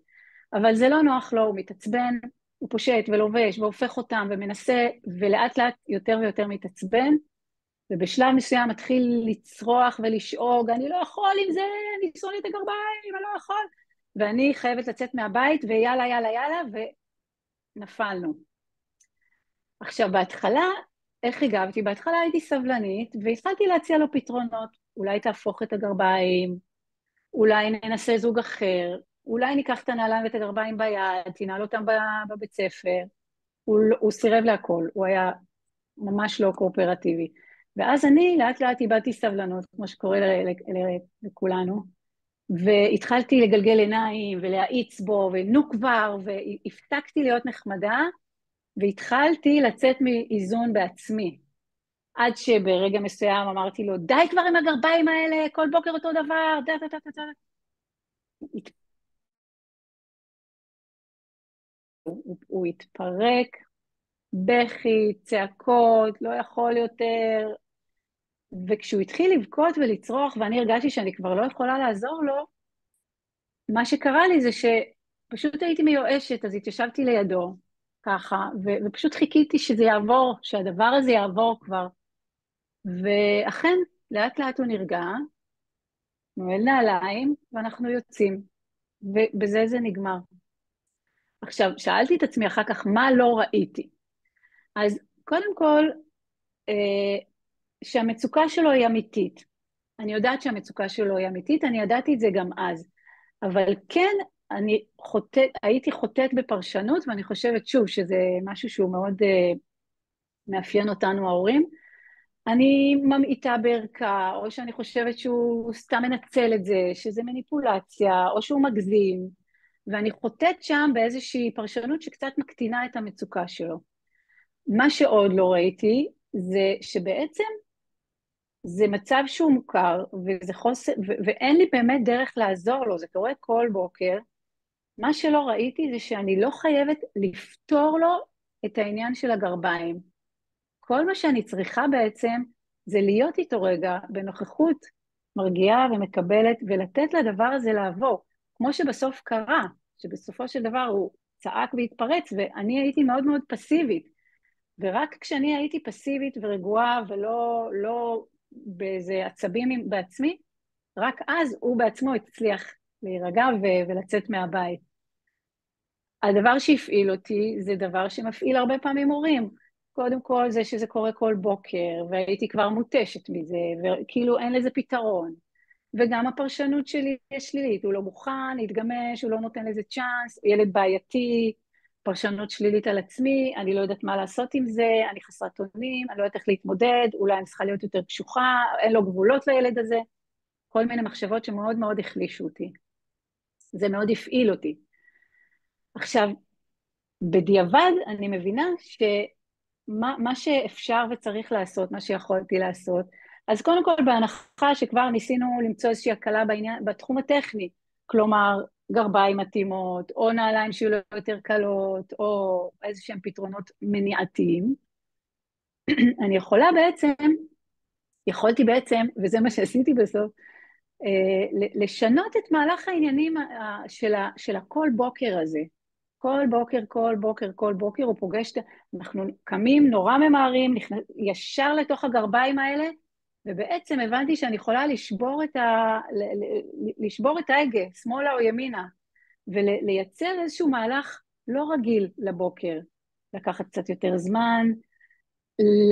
אבל זה לא נוח לו, הוא מתעצבן, הוא פושט ולובש והופך אותם ומנסה, ולאט לאט יותר ויותר מתעצבן, ובשלב מסוים מתחיל לצרוח ולשאוג, אני לא יכול עם זה, אני שונא את הגרביים, אני לא יכול. ואני חייבת לצאת מהבית, ויאללה, יאללה, יאללה, ונפלנו. עכשיו, בהתחלה, איך הגבתי? בהתחלה הייתי סבלנית, והתחלתי להציע לו פתרונות. אולי תהפוך את הגרביים, אולי ננסה זוג אחר, אולי ניקח את הנעליים ואת הגרביים ביד, תנעל אותם בבית ספר. הוא סירב להכל, הוא היה ממש לא קואופרטיבי. ואז אני לאט לאט איבדתי סבלנות, כמו שקורה לכולנו, והתחלתי לגלגל עיניים ולהאיץ בו, ונו כבר, והפסקתי להיות נחמדה, והתחלתי לצאת מאיזון בעצמי. עד שברגע מסוים אמרתי לו, די כבר עם הגרביים האלה, כל בוקר אותו דבר, הוא התפרק, בכי, צעקות, לא יכול יותר, וכשהוא התחיל לבכות ולצרוח, ואני הרגשתי שאני כבר לא יכולה לעזור לו, מה שקרה לי זה שפשוט הייתי מיואשת, אז התיישבתי לידו, ככה, ופשוט חיכיתי שזה יעבור, שהדבר הזה יעבור כבר. ואכן, לאט לאט הוא נרגע, נועל נעליים, ואנחנו יוצאים, ובזה זה נגמר. עכשיו, שאלתי את עצמי אחר כך, מה לא ראיתי? אז קודם כל, שהמצוקה שלו היא אמיתית. אני יודעת שהמצוקה שלו היא אמיתית, אני ידעתי את זה גם אז. אבל כן, הייתי חוטאת בפרשנות, ואני חושבת שוב שזה משהו שהוא מאוד מאפיין אותנו ההורים. אני ממעיטה בערכה, או שאני חושבת שהוא סתם מנצל את זה, שזה מניפולציה, או שהוא מגזים, ואני חוטאת שם באיזושהי פרשנות שקצת מקטינה את המצוקה שלו. מה שעוד לא ראיתי, זה שבעצם זה מצב שהוא מוכר, ואין לי באמת דרך לעזור לו, זה קורה כל בוקר. מה שלא ראיתי זה שאני לא חייבת לפתור לו את העניין של הגרביים. כל מה שאני צריכה בעצם זה להיות איתו רגע בנוכחות מרגיעה ומקבלת, ולתת לדבר הזה לעבור, כמו שבסוף קרה, שבסופו של דבר הוא צעק והתפרץ, ואני הייתי מאוד מאוד פסיבית, ורק כשאני הייתי פסיבית ורגועה ולא באיזה עצבים בעצמי, רק אז הוא בעצמו הצליח להירגע ולצאת מהבית. הדבר שהפעיל אותי זה דבר שמפעיל הרבה פעמים הורים. קודם כל זה שזה קורה כל בוקר, והייתי כבר מוטשת מזה, וכאילו אין לזה פתרון. וגם הפרשנות שלי יש שלילית, הוא לא מוכן להתגמש, הוא לא נותן לזה צ'אנס, הוא ילד בעייתי, פרשנות שלילית על עצמי, אני לא יודעת מה לעשות עם זה, אני חסרת אונים, אני לא יודעת איך להתמודד, אולי אני צריכה להיות יותר קשוחה, אין לו גבולות לילד הזה, כל מיני מחשבות שמאוד מאוד החלישו אותי. זה מאוד הפעיל אותי. עכשיו, בדיעבד אני מבינה שמה שאפשר וצריך לעשות, מה שיכולתי לעשות, אז קודם כל בהנחה שכבר ניסינו למצוא איזושהי הקלה בתחום הטכני, כלומר גרביים מתאימות, או נעליים שיהיו לו יותר קלות, או איזשהם פתרונות מניעתיים, יכולתי בעצם, וזה מה שעשיתי בסוף, לשנות את מהלך העניינים של הכל בוקר הזה. כל בוקר הוא פוגש, אנחנו קמים נורא ממהרים, ישר לתוך הגרביים האלה, ובעצם הבנתי שאני יכולה לשבור את ההגה, שמאלה או ימינה, ולייצר איזשהו מהלך לא רגיל לבוקר, לקחת קצת יותר זמן,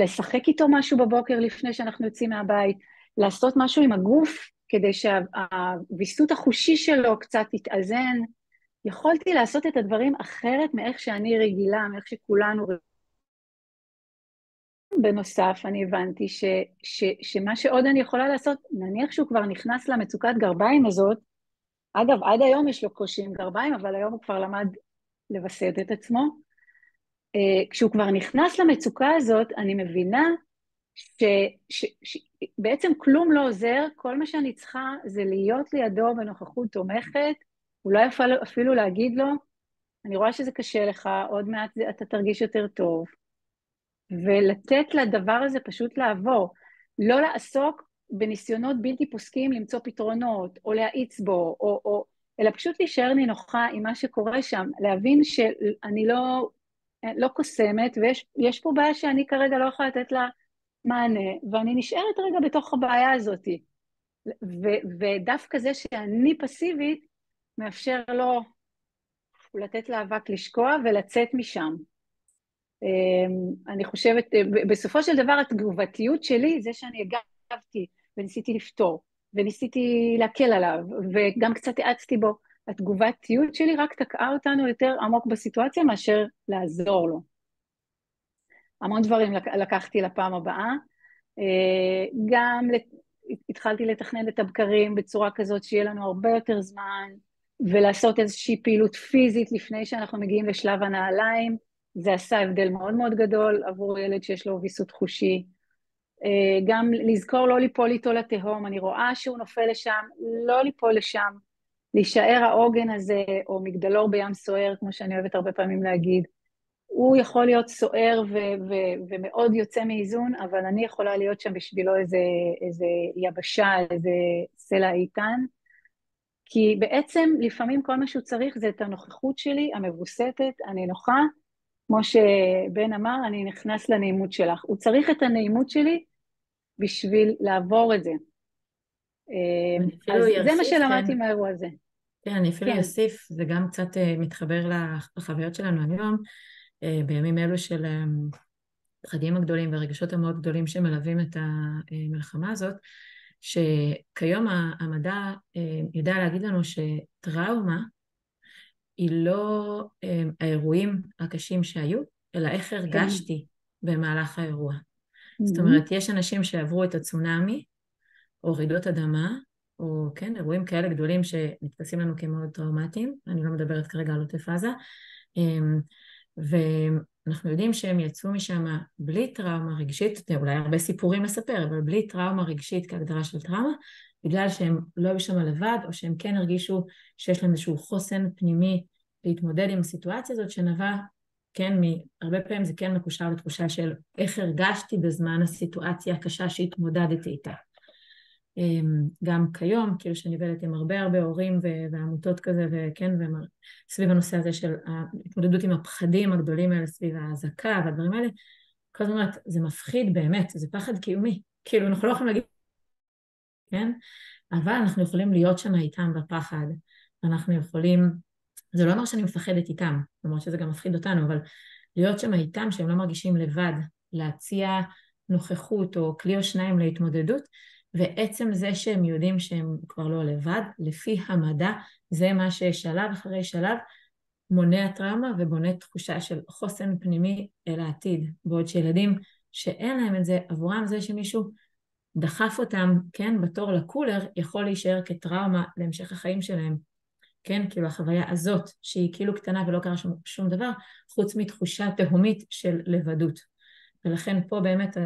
לשחק איתו משהו בבוקר לפני שאנחנו יוצאים מהבית, לעשות משהו עם הגוף, כדי שהוויסות החושי שלו קצת יתאזן. יכולתי לעשות את הדברים אחרת מאיך שאני רגילה, מאיך שכולנו רגילה. בנוסף, אני הבנתי שמה שעוד אני יכולה לעשות, נניח שהוא כבר נכנס למצוקת גרביים הזאת, אגב, עד היום יש לו קושי עם גרביים, אבל היום הוא כבר למד לבסט את עצמו. כשהוא כבר נכנס למצוקה הזאת, אני מבינה שבעצם כלום לא עוזר, כל מה שאני צריכה זה להיות לידו בנוכחות תומכת, אולי אפילו להגיד לו, אני רואה שזה קשה לך, עוד מעט אתה תרגיש יותר טוב, ולתת לדבר הזה פשוט לעבור, לא לעסוק בניסיונות בלתי פוסקים למצוא פתרונות, או להאיץ בו, אלא פשוט להישאר נינוחה עם מה שקורה שם, להבין שאני לא קוסמת, ויש פה בעיה שאני כרגע לא יכולה לתת לה מענה, ואני נשארת רגע בתוך הבעיה הזאת, ודווקא זה שאני פסיבית, מאפשר לו לתת לאבק לשקוע ולצאת משם. אני חושבת, בסופו של דבר התגובתיות שלי, זה שאני הגבתי וניסיתי לפתור, וניסיתי להקל עליו, וגם קצת העצתי בו, התגובתיות שלי רק תקעה אותנו יותר עמוק בסיטואציה מאשר לעזור לו. המון דברים לקחתי לפעם הבאה, גם התחלתי לתכנן את הבקרים בצורה כזאת שיהיה לנו הרבה יותר זמן, ולעשות איזושהי פעילות פיזית לפני שאנחנו מגיעים לשלב הנעליים, זה עשה הבדל מאוד מאוד גדול עבור ילד שיש לו ויסות חושי. גם לזכור לא ליפול איתו לתהום, אני רואה שהוא נופל לשם, לא ליפול לשם, להישאר העוגן הזה, או מגדלור בים סוער, כמו שאני אוהבת הרבה פעמים להגיד, הוא יכול להיות סוער ומאוד יוצא מאיזון, אבל אני יכולה להיות שם בשבילו איזה יבשה, איזה סלע איתן, כי בעצם לפעמים כל מה שהוא צריך זה את הנוכחות שלי, המבוסתת, הנינוחה, כמו שבן אמר, אני נכנס לנעימות שלך. הוא צריך את הנעימות שלי בשביל לעבור את זה. אז זה מה שלמדתי מהאירוע הזה. כן, אני אפילו אוסיף, זה גם קצת מתחבר לחוויות שלנו היום, בימים אלו של החגים הגדולים והרגשות המאוד גדולים שמלווים את המלחמה הזאת, שכיום המדע יודע להגיד לנו שטראומה היא לא האירועים הקשים שהיו, אלא איך הרגשתי במהלך האירוע. זאת אומרת, יש אנשים שעברו את הצונאמי, או רעידות אדמה, או כן, אירועים כאלה גדולים שנתפסים לנו כמאוד טראומטיים, אני לא מדברת כרגע על עוטף עזה, ואנחנו יודעים שהם יצאו משם בלי טראומה רגשית, אולי הרבה סיפורים לספר, אבל בלי טראומה רגשית כהגדרה של טראומה, בגלל שהם לא היו שם לבד, או שהם כן הרגישו שיש להם איזשהו חוסן פנימי להתמודד עם הסיטואציה הזאת, שנבע, כן, הרבה פעמים זה כן מקושר לתחושה של איך הרגשתי בזמן הסיטואציה הקשה שהתמודדתי איתה. גם כיום, כאילו שאני עובדת עם הרבה הורים ועמותות כזה, וכן, סביב הנושא הזה של ההתמודדות עם הפחדים הגדולים האלה, סביב ההזקה והדברים האלה, כל הזמן אומרת, זה מפחיד באמת, זה פחד קיומי, כאילו אנחנו לא יכולים להגיד, כן? אבל אנחנו יכולים להיות שם איתם בפחד, אנחנו יכולים, זה לא אומר שאני מפחדת איתם, למרות שזה גם מפחיד אותנו, אבל להיות שם איתם שהם לא מרגישים לבד, להציע נוכחות או כלי או שניים להתמודדות, ועצם זה שהם יודעים שהם כבר לא לבד, לפי המדע, זה מה ששלב אחרי שלב מונע טראומה ובונה תחושה של חוסן פנימי אל העתיד. בעוד שילדים שאין להם את זה, עבורם זה שמישהו דחף אותם, כן, בתור לקולר, יכול להישאר כטראומה להמשך החיים שלהם. כן, כאילו החוויה הזאת, שהיא כאילו קטנה ולא קרה שום דבר, חוץ מתחושה תהומית של לבדות. ולכן פה באמת,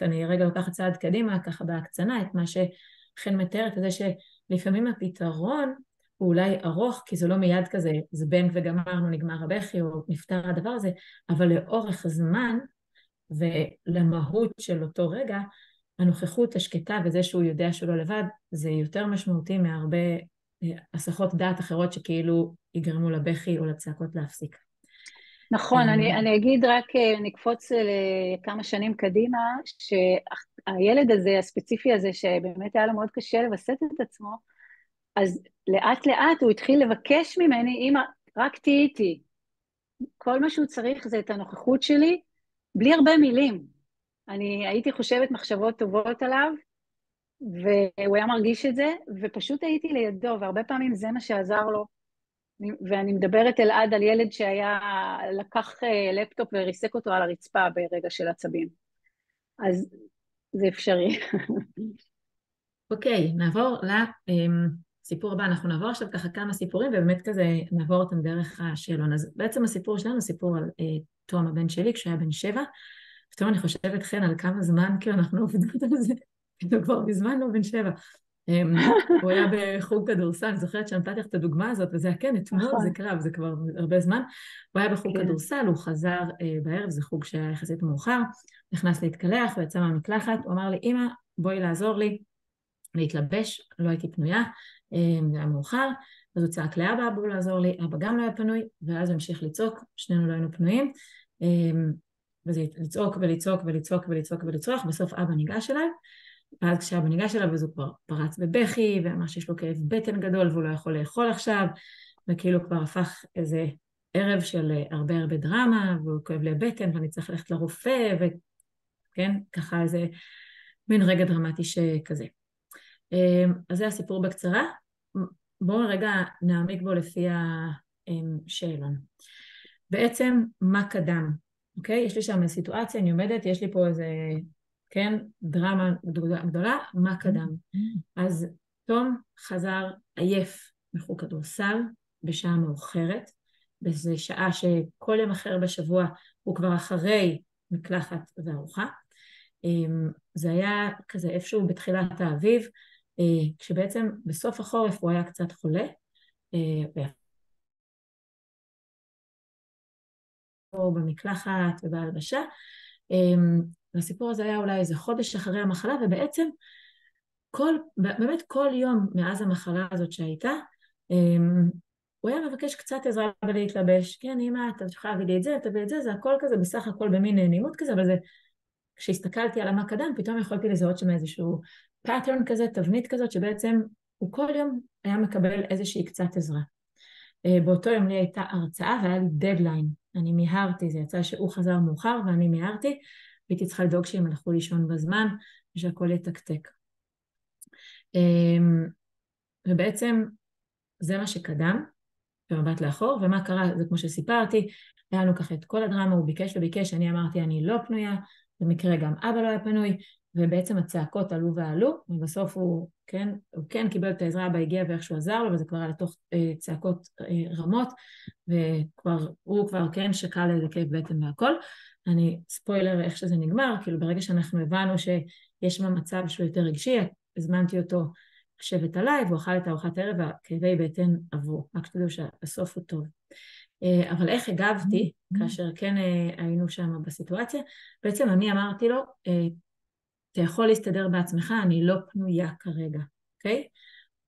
אני רגע לוקחת צעד קדימה, ככה בהקצנה, את מה שכן מתארת, זה שלפעמים הפתרון הוא אולי ארוך, כי זה לא מיד כזה, זה בנק וגמרנו, נגמר הבכי, או נפטר הדבר הזה, אבל לאורך הזמן, ולמהות של אותו רגע, הנוכחות השקטה וזה שהוא יודע שהוא לא לבד, זה יותר משמעותי מהרבה הסחות דעת אחרות שכאילו יגרמו לבכי או לצעקות להפסיק. נכון, אני אגיד רק, נקפוץ לכמה שנים קדימה, שהילד הזה, הספציפי הזה, שבאמת היה לו מאוד קשה לבסט את עצמו, אז לאט לאט הוא התחיל לבקש ממני, אמא, רק תהיי איתי. כל מה שהוא צריך זה את הנוכחות שלי, בלי הרבה מילים. אני הייתי חושבת מחשבות טובות עליו, והוא היה מרגיש את זה, ופשוט הייתי לידו, והרבה פעמים זה מה שעזר לו. ואני מדברת אלעד על ילד שהיה, לקח לפטופ וריסק אותו על הרצפה ברגע של עצבים. אז זה אפשרי. אוקיי, נעבור לסיפור הבא. אנחנו נעבור עכשיו ככה כמה סיפורים, ובאמת כזה נעבור אותם דרך השאלון. אז בעצם הסיפור שלנו, סיפור על תום הבן שלי, כשהיה בן 7. פתאום אני חושבת, חן, על כמה זמן כאילו אנחנו עובדות על זה. כאילו כבר בזמן לא בן 7. הוא היה בחוג כדורסל, אני זוכרת שנתתי לך את הדוגמה הזאת, וזה היה כן, אתמול זה קרה, וזה כבר הרבה זמן. הוא היה בחוג כדורסל, הוא חזר בערב, זה חוג שהיה יחסית מאוחר, נכנס להתקלח ויצא מהמקלחת, הוא אמר לי, אמא, בואי לעזור לי להתלבש, לא הייתי פנויה, זה היה מאוחר, אז הוא צעק לאבא, בואו לעזור לי, אבא גם לא היה פנוי, ואז הוא המשיך לצעוק, שנינו לא היינו פנויים, וזה לצעוק ולצעוק ולצעוק ולצעוק ולצעוק, בסוף אבא ניגש אליי, ואז כשאבא ניגש אליו, אז הוא כבר פרץ בבכי, ואמר שיש לו כאב בטן גדול, והוא לא יכול לאכול עכשיו, וכאילו כבר הפך איזה ערב של הרבה דרמה, והוא כואב לי הבטן, ואני צריך ללכת לרופא, וכן, ככה איזה מין רגע דרמטי שכזה. אז זה הסיפור בקצרה. בואו רגע נעמיק בו לפי השאלון. בעצם, מה קדם? אוקיי? יש לי שם סיטואציה, אני עומדת, יש לי פה איזה... כן, דרמה גדולה, מה קדם? אז תום חזר עייף מחוג כדורסל בשעה מאוחרת, בזו שעה שכל יום אחר בשבוע הוא כבר אחרי מקלחת וארוחה. זה היה כזה איפשהו בתחילת האביב, כשבעצם בסוף החורף הוא היה קצת חולה, או במקלחת ובהלבשה. והסיפור הזה היה אולי איזה חודש אחרי המחלה, ובעצם באמת כל יום מאז המחלה הזאת שהייתה, הוא היה מבקש קצת עזרה בלהתלבש. כן, אמא, אתה יכולה להביא לי את זה, תביא את זה, זה הכל כזה בסך הכל במין נעימות כזה, אבל זה, כשהסתכלתי על המקדם, פתאום יכולתי לזהות שם איזשהו pattern כזה, תבנית כזאת, שבעצם הוא כל יום היה מקבל איזושהי קצת עזרה. באותו יום לי הייתה הרצאה והיה לי דדליין. אני מיהרתי, זה יצא שהוא חזר מאוחר ואני מיהרתי, והייתי צריכה לדאוג שהם הלכו לישון בזמן ושהכל יתקתק. ובעצם זה מה שקדם, במבט לאחור, ומה קרה, זה כמו שסיפרתי, היה לנו ככה את כל הדרמה, הוא ביקש וביקש, אני אמרתי אני לא פנויה, במקרה גם אבא לא היה פנוי, ובעצם הצעקות עלו ועלו, ובסוף הוא כן קיבל את העזרה, אבא הגיע ואיכשהו עזר לו, וזה כבר היה לתוך צעקות רמות, והוא כבר כן שקל איזה כאב בטן והכל. אני ספוילר איך שזה נגמר, כאילו ברגע שאנחנו הבנו שיש במצב שהוא יותר רגשי, הזמנתי אותו לשבת עליי, והוא אכל את ארוחת ערב, והכאבי בטן עברו, רק שתדעו שהסוף הוא טוב. אבל איך הגבתי, כאשר כן היינו שם בסיטואציה, בעצם אני אמרתי לו, אתה יכול להסתדר בעצמך, אני לא פנויה כרגע, אוקיי?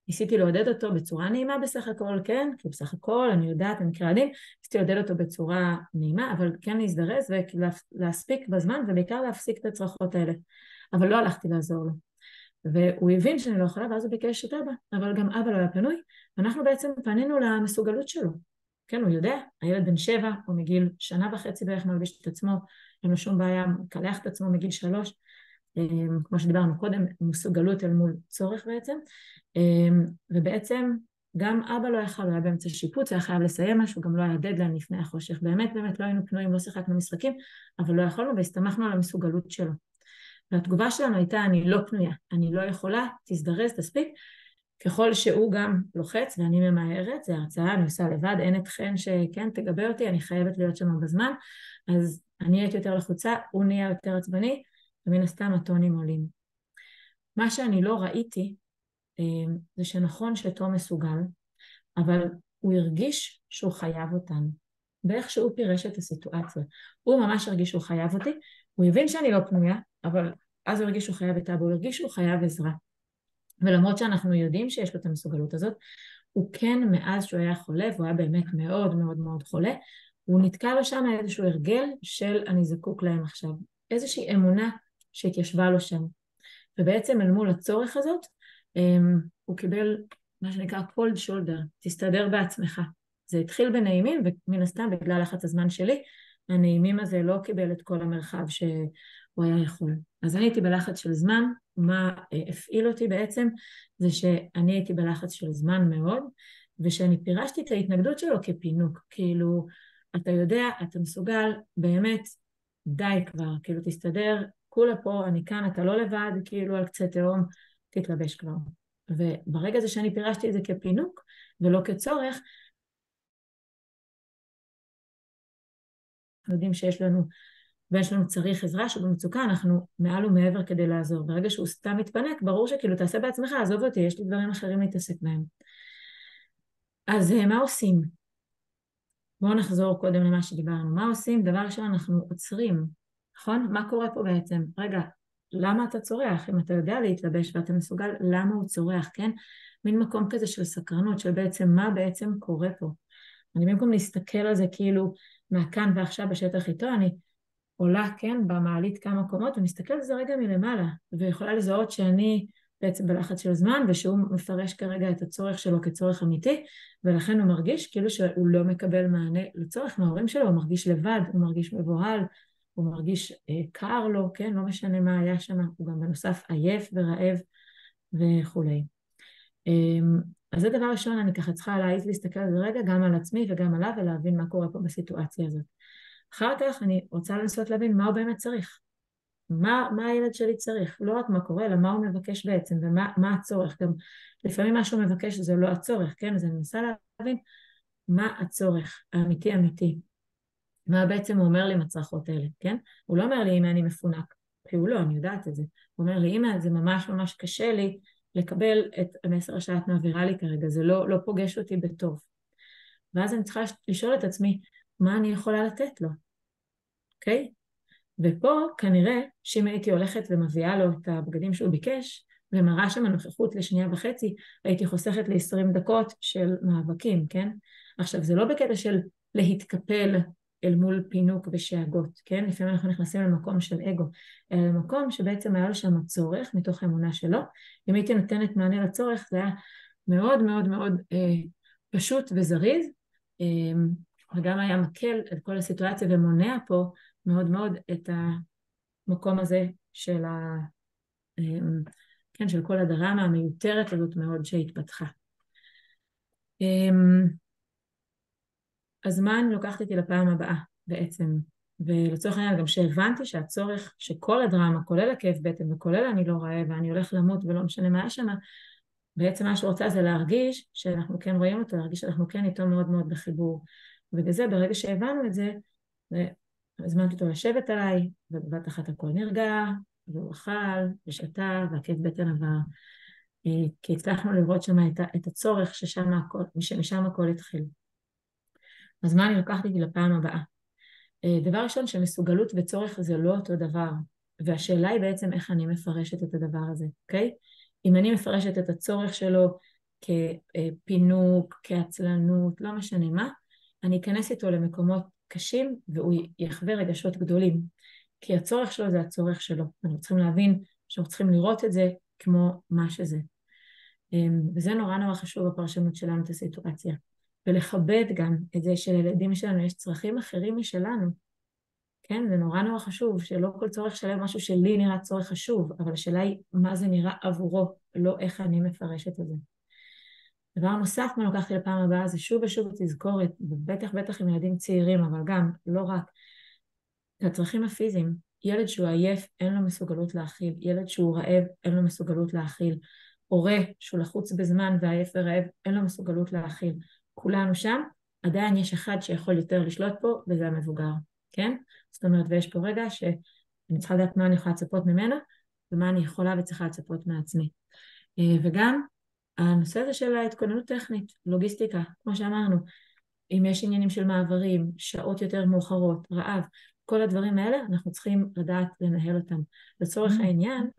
ניסיתי לעודד אותו בצורה נעימה בסך הכל, כן? כי בסך הכל, אני יודעת, אני מכירה עדים, ניסיתי לעודד אותו בצורה נעימה, אבל כן להזדרז ולהספיק בזמן, ובעיקר להפסיק את הצרחות האלה. אבל לא הלכתי לעזור לו. והוא הבין שאני לא יכולה, ואז הוא ביקש את אבא, אבל גם אבא לא היה פנוי, ואנחנו בעצם פנינו למסוגלות שלו. כן, הוא יודע, הילד בן 7, הוא מגיל 1.5 בערך מלביש את עצמו, אין לו שום בעיה, מקלח את עצמו מגיל 3, כמו שדיברנו קודם, מסוגלות אל מול צורך בעצם, ובעצם גם אבא לא יכל, הוא היה באמצע שיפוץ, היה חייב לסיים משהו, גם לא היה דדליין לפני החושך, באמת לא היינו פנויים, לא שיחקנו משחקים, אבל לא יכולנו והסתמכנו על המסוגלות שלו. והתגובה שלנו הייתה, אני לא פנויה, אני לא יכולה, תזדרז, תספיק, ככל שהוא גם לוחץ ואני ממהרת, זה הרצאה, אני עושה לבד, אין אתכן שכן, תגבה אותי, אני חייבת להיות שם בזמן, אז אני הייתי יותר לחוצה, הוא נהיה יותר עצבני, ומן הסתם הטונים עולים. מה שאני לא ראיתי, זה שנכון שתום מסוגל, אבל הוא הרגיש שהוא חייב אותנו, באיך שהוא פירש את הסיטואציה. הוא ממש הרגיש שהוא חייב אותי, הוא הבין שאני לא פנויה, אבל אז הוא הרגיש שהוא חייב את אבא, הוא הרגיש שהוא חייב עזרה. ולמרות שאנחנו יודעים שיש לו את המסוגלות הזאת, הוא כן מאז שהוא היה חולה, והוא היה באמת מאוד מאוד מאוד חולה, הוא נתקע לו שם איזשהו הרגל של אני זקוק להם עכשיו, איזושהי אמונה שהתיישבה לו שם. ובעצם אל מול הצורך הזאת, הוא קיבל מה שנקרא cold shoulder, תסתדר בעצמך. זה התחיל בנעימים, ומן הסתם בגלל לחץ הזמן שלי, הנעימים הזה לא קיבל את כל המרחב שהוא היה יכול. אז אני הייתי בלחץ של זמן, מה הפעיל אותי בעצם, זה שאני הייתי בלחץ של זמן מאוד, ושאני פירשתי את ההתנגדות שלו כפינוק, כאילו, אתה יודע, אתה מסוגל, באמת, די כבר, כאילו תסתדר, כולה פה, אני כאן, אתה לא לבד, כאילו על קצה תהום, תתלבש כבר. וברגע זה שאני פירשתי את זה כפינוק, ולא כצורך, אנחנו יודעים שיש לנו, ויש לנו צריך עזרה שבמצוקה, אנחנו מעל ומעבר כדי לעזור. ברגע שהוא סתם מתפנק, ברור שכאילו תעשה בעצמך, עזוב אותי, יש לי דברים אחרים להתעסק בהם. אז מה עושים? בואו נחזור קודם למה שדיברנו. מה עושים? דבר ראשון, אנחנו עוצרים, נכון? מה קורה פה בעצם? רגע, למה אתה צורח? אם אתה יודע להתלבש ואתה מסוגל, למה הוא צורח, כן? מין מקום כזה של סקרנות, של בעצם מה בעצם קורה פה. אני במקום להסתכל על זה כאילו מהכאן ועכשיו בשטח איתו, אני עולה, כן, במעלית כמה קומות, ומסתכל על זה רגע מלמעלה, ויכולה לזהות שאני בעצם בלחץ של זמן, ושהוא מפרש כרגע את הצורך שלו כצורך אמיתי, ולכן הוא מרגיש כאילו שהוא לא מקבל מענה לצורך מההורים שלו, הוא מרגיש לבד, הוא מרגיש מבוהל, הוא מרגיש קר לו, כן, לא משנה מה היה שם, הוא גם בנוסף עייף ורעב וכו'. אז זה דבר ראשון, אני ככה צריכה להעיז להסתכל על זה רגע, גם על עצמי וגם עליו, ולהבין מה קורה פה בסיטואציה הזאת. אחר כך אני רוצה לנסות להבין מה הוא באמת צריך. מה הילד שלי צריך? לא רק מה קורה, אלא מה הוא מבקש בעצם, ומה הצורך. גם לפעמים מה שהוא מבקש זה לא הצורך, כן? אז אני מנסה להבין מה הצורך האמיתי. מה בעצם הוא אומר לי עם הצרחות האלה, כן? הוא לא אומר לי אם אני מפונק, כי הוא לא, אני יודעת את זה. הוא אומר לי, אמא, זה ממש ממש קשה לי לקבל את המסר שאת מעבירה לי כרגע, זה לא פוגש אותי בטוב. ואז אני צריכה לשאול את עצמי, מה אני יכולה לתת לו? אוקיי? ופה כנראה שאם הייתי הולכת ומביאה לו את הבגדים שהוא ביקש, ומראה שם הנוכחות לשנייה וחצי, הייתי חוסכת ל-20 דקות של מאבקים, כן? עכשיו, זה לא בקטע של להתקפל אל מול פינוק ושאגות, כן? לפעמים אנחנו נכנסים למקום של אגו, אלא למקום שבעצם היה לו שם צורך מתוך האמונה שלו. אם הייתי נותנת מענה לצורך, זה היה מאוד מאוד מאוד פשוט וזריז, וגם היה מקל את כל הסיטואציה ומונע פה מאוד מאוד את המקום הזה של כן, של כל הדרמה המיותרת הזאת מאוד שהתפתחה. אז מה אני לוקחת איתי לפעם הבאה בעצם? ולצורך העניין גם שהבנתי שהצורך שכל הדרמה, כולל הכאב בטן וכולל אני לא רעב ואני הולך למות ולא משנה מה יש שם, בעצם מה שרוצה זה להרגיש שאנחנו כן רואים אותו, להרגיש שאנחנו כן איתו מאוד מאוד בחיבור. ובגלל זה ברגע שהבנו את זה, הזמנתי אותו לשבת עליי, ובבת אחת הכל נרגע, והוא אכל ושתה והכאב בטן עבר. כי הצלחנו לראות שם את הצורך שמשם הכל התחיל. אז מה אני לוקחת איתי לפעם הבאה? דבר ראשון, שמסוגלות וצורך זה לא אותו דבר, והשאלה היא איך אני מפרשת את הדבר הזה, אוקיי? אם אני מפרשת את הצורך שלו כפינוק, כעצלנות, לא משנה מה, אני אכנס איתו למקומות קשים והוא יחווה רגשות גדולים, כי הצורך שלו זה הצורך שלו. אנחנו צריכים להבין שאנחנו צריכים לראות את זה כמו מה שזה. וזה נורא נורא חשוב בפרשנות שלנו את הסיטואציה. ולכבד גם את זה שלילדים שלנו יש צרכים אחרים משלנו. כן, זה נורא נורא חשוב, שלא כל צורך שלהם משהו שלי נראה צורך חשוב, אבל השאלה היא מה זה נראה עבורו, לא איך אני מפרשת את זה. דבר נוסף מה לוקחתי לפעם הבאה זה שוב ושוב תזכורת, בטח עם ילדים צעירים, אבל גם לא רק, הצרכים הפיזיים. ילד שהוא עייף אין לו מסוגלות להכיל, ילד שהוא רעב אין לו מסוגלות להכיל, הורה שהוא לחוץ בזמן ועייף ורעב אין לו מסוגלות להכיל. כולנו שם, עדיין יש אחד שיכול יותר לשלוט פה וזה המבוגר, כן? זאת אומרת, ויש פה רגע שאני צריכה לדעת מה אני יכולה לצפות ממנה ומה אני יכולה וצריכה לצפות מעצמי. וגם הנושא הזה של ההתכוננות טכנית, לוגיסטיקה, כמו שאמרנו, אם יש עניינים של מעברים, שעות יותר מאוחרות, רעב, כל הדברים האלה אנחנו צריכים לדעת לנהל אותם. לצורך העניין,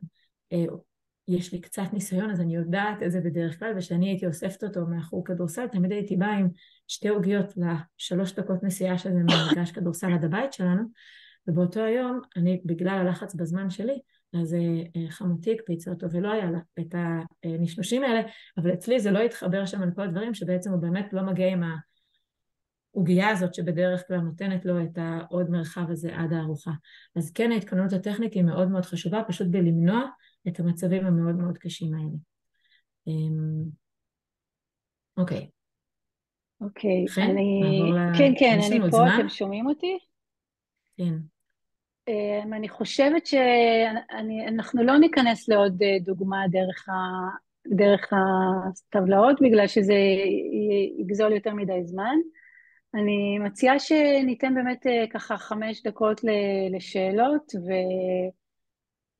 יש לי קצת ניסיון, אז אני יודעת את זה בדרך כלל, ושאני הייתי אוספת אותו מאחור כדורסל, תמיד הייתי באה עם 2 עוגיות ל3 דקות נסיעה שזה ממגרש כדורסל עד הבית שלנו, ובאותו היום, אני בגלל הלחץ בזמן שלי, אז חמותי הקפיצה אותו, ולא היה לה את הנשנושים האלה, אבל אצלי זה לא התחבר שם על כל הדברים, שבעצם הוא באמת לא מגיע עם העוגיה הזאת, שבדרך כלל נותנת לו את העוד מרחב הזה עד הארוחה. אז כן, ההתכוננות הטכנית היא מאוד מאוד חשובה, פשוט בלמנוע את המצבים המאוד מאוד קשים האלה. אוקיי. אוקיי, כן, אני פה, אתם שומעים אותי? כן. אני חושבת שאנחנו לא ניכנס לעוד דוגמה דרך הטבלאות, בגלל שזה יגזול יותר מדי זמן. אני מציעה שניתן באמת ככה 5 דקות לשאלות,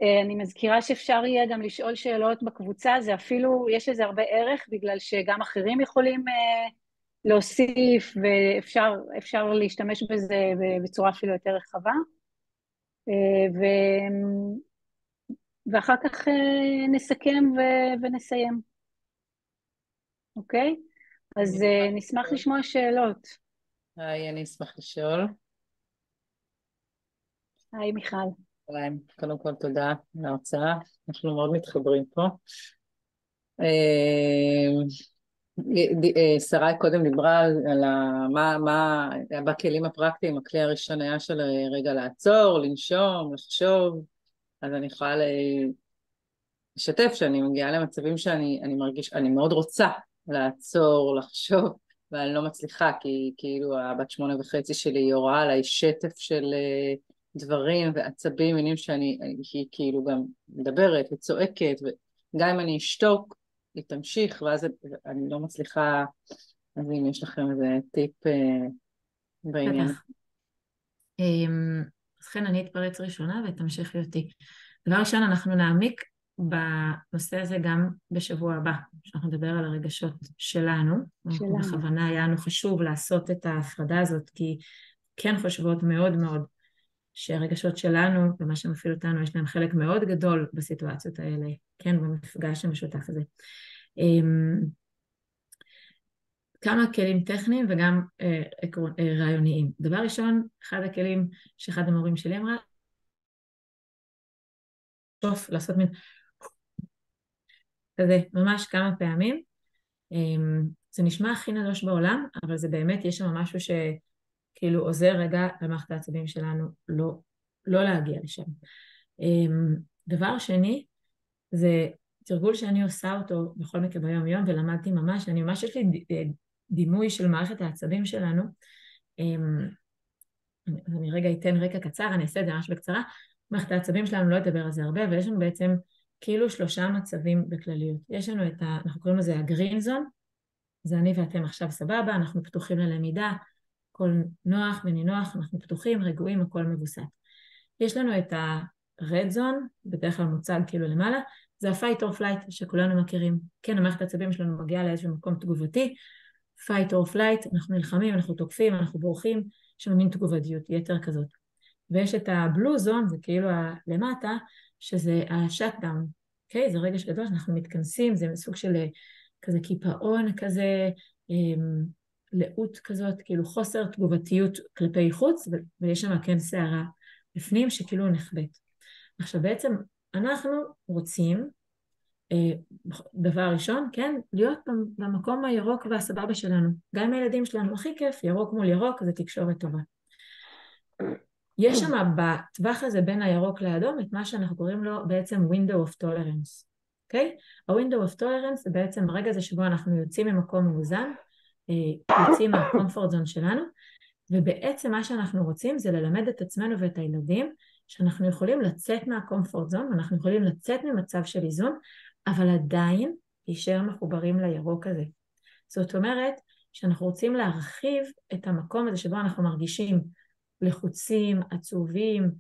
ואני מזכירה שאפשר יהיה גם לשאול שאלות בקבוצה, זה אפילו, יש לזה הרבה ערך, בגלל שגם אחרים יכולים להוסיף, ואפשר להשתמש בזה בצורה אפילו יותר רחבה. ואחר כך נסכם ונסיים. אוקיי? אז נשמח לשמוע שאלות. היי, אני אשמח לשאול. היי, מיכל. היי, קודם כל תודה על ההרצאה, אנחנו מאוד מתחברים פה. שרי קודם דיברה על מה בכלים הפרקטיים, הכלי הראשון היה של רגע לעצור, לנשום, לחשוב, אז אני יכולה לשתף שאני מגיעה למצבים שאני מרגיש, אני מאוד רוצה לעצור, לחשוב, ואני לא מצליחה, כי כאילו הבת 8.5 שלי היא הוראה עליי שטף של דברים ועצבים, מינים שהיא כאילו גם מדברת וצועקת, וגם אם אני אשתוק, היא תמשיך, ואז אני לא מצליחה, אז אם יש לכם איזה טיפ בעניין. אז כן, אני אתפרץ ראשונה ותמשיכי אותי. דבר ראשון, אנחנו נעמיק בנושא הזה גם בשבוע הבא, שאנחנו נדבר על הרגשות שלנו. אנחנו בכוונה היה לנו חשוב לעשות את ההפרדה הזאת, כי כן חושבות מאוד מאוד שהרגשות שלנו, ומה שמפעיל אותנו, יש להם חלק מאוד גדול בסיטואציות האלה, כן, במפגש המשותף הזה. כמה כלים טכניים וגם רעיוניים. דבר ראשון, אחד הכלים שאחד המורים שלי אמרה, לעשות מין כזה ממש כמה פעמים. זה נשמע הכי נדוש בעולם, אבל זה באמת, יש שם משהו שכאילו עוזר רגע למערכת העצבים שלנו לא להגיע לשם. דבר שני, זה תרגול שאני עושה אותו בכל מקרה ביום יום, ולמדתי ממש, יש לי דימוי של מערכת העצבים שלנו. אני רגע אתן רקע קצר, אני אעשה את זה ממש בקצרה. מערכת העצבים שלנו לא ידבר על זה הרבה, אבל יש לנו בעצם כאילו 3 מצבים בכלליות. יש לנו אנחנו קוראים לזה הגרין זון, זה אני ואתם עכשיו סבבה, אנחנו פתוחים ללמידה, הכל נוח ונינוח, אנחנו פתוחים, רגועים, הכל מבוסת. יש לנו את הרד זון, בדרך כלל מוצג כאילו למעלה, זה ה-fight or flight שכולנו מכירים. כן, המערכת העצבים שלנו מגיעה לאיזשהו מקום תגובתי, fight or flight, אנחנו נלחמים, אנחנו תוקפים, אנחנו בורחים, יש לנו מין תגובתיות יתר כזאת. ויש את הבלו זון, זה כאילו למטה, שזה ה-shutdown, אוקיי? זה רגש גדול, אנחנו מתכנסים, זה סוג של כזה קיפאון כזה, לאות כזאת, כאילו חוסר תגובתיות כלפי חוץ, ויש שם כן שערה בפנים שכאילו נחבט. עכשיו בעצם אנחנו רוצים, דבר ראשון, כן, להיות במקום הירוק והסבבה שלנו. גם עם הילדים שלנו הכי כיף, ירוק מול ירוק, זה תקשורת טובה. יש שם בטווח הזה בין הירוק לאדום את מה שאנחנו קוראים לו בעצם window of tolerance. אוקיי? ה-window of tolerance זה בעצם הרגע הזה שבו אנחנו יוצאים ממקום מאוזן, יוצאים מהקומפורט זון שלנו, ובעצם מה שאנחנו רוצים זה ללמד את עצמנו ואת הילדים שאנחנו יכולים לצאת מהקומפורט זון, ואנחנו יכולים לצאת ממצב של איזון, אבל עדיין להישאר מחוברים לירוק הזה. זאת אומרת שאנחנו רוצים להרחיב את המקום הזה שבו אנחנו מרגישים לחוצים, עצובים,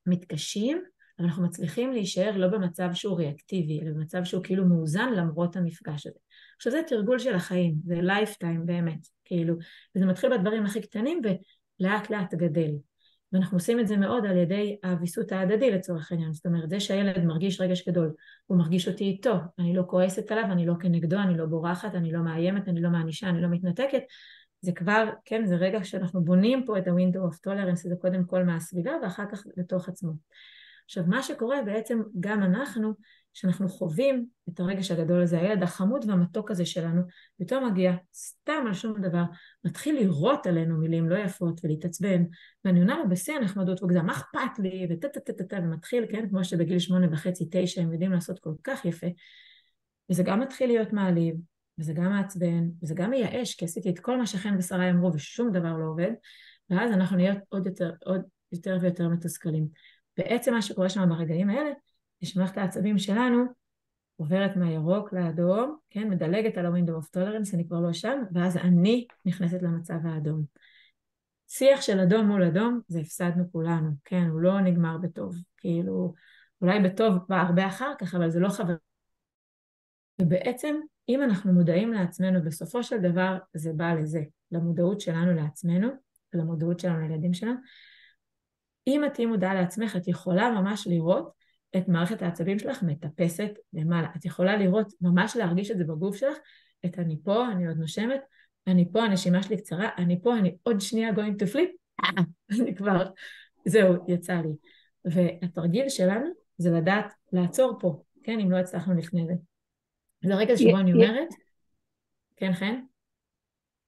מתקשים, אבל אנחנו מצליחים להישאר לא במצב שהוא ריאקטיבי, אלא במצב שהוא כאילו מאוזן למרות המפגש הזה. עכשיו זה תרגול של החיים, זה לייפטיים באמת, כאילו, וזה מתחיל בדברים הכי קטנים ולאט לאט גדל. ואנחנו עושים את זה מאוד על ידי הוויסות ההדדי לצורך העניין, זאת אומרת, זה שהילד מרגיש רגש גדול, הוא מרגיש אותי איתו, אני לא כועסת עליו, אני לא כנגדו, אני לא בורחת, אני לא מאיימת, אני לא מענישה, אני לא מתנתקת, זה כבר, כן, זה רגע שאנחנו בונים פה את ה-window of tolerance, זה קודם כל מהסביבה ואחר כך לתוך עצמו. עכשיו, מה שקורה בעצם גם אנחנו, שאנחנו חווים את הרגש הגדול הזה, הילד החמוד והמתוק הזה שלנו, פתאום מגיע סתם על שום דבר, מתחיל לראות עלינו מילים לא יפות ולהתעצבן, ואני עונה לו בשיא הנחמדות וגזם, מה אכפת לי, ומתחיל, כן, כמו שבגיל 8.5, 9, הם יודעים לעשות כל כך יפה, וזה גם מתחיל להיות מעליב, וזה גם מעצבן, וזה גם מייאש, כי עשיתי את כל מה שחן ושרה אמרו, ושום דבר לא עובד, ואז אנחנו נהיות עוד יותר ויותר מתוסכלים. בעצם מה שקורה שם ברגעים האלה, זה שמערכת העצבים שלנו עוברת מהירוק לאדום, כן, מדלגת על ה-window of tolerance, אני כבר לא שם, ואז אני נכנסת למצב האדום. שיח של אדום מול אדום, זה הפסדנו כולנו, כן, הוא לא נגמר בטוב, כאילו, אולי בטוב הרבה אחר כך, אבל זה לא חבר. ובעצם, אם אנחנו מודעים לעצמנו, בסופו של דבר זה בא לזה, למודעות שלנו לעצמנו, ולמודעות שלנו לילדים שלנו, אם את תהיי מודעה לעצמך, את יכולה ממש לראות את מערכת העצבים שלך מטפסת למעלה. את יכולה לראות, ממש להרגיש את זה בגוף שלך, את אני פה, אני עוד נושמת, אני פה, הנשימה שלי קצרה, אני פה, אני עוד שנייה going to flip, אני כבר, זהו, יצא לי. והתרגיל שלנו זה לדעת לעצור פה, כן, אם לא הצלחנו לפני זה. זה הרגע שבו אני אומרת, כן, חן?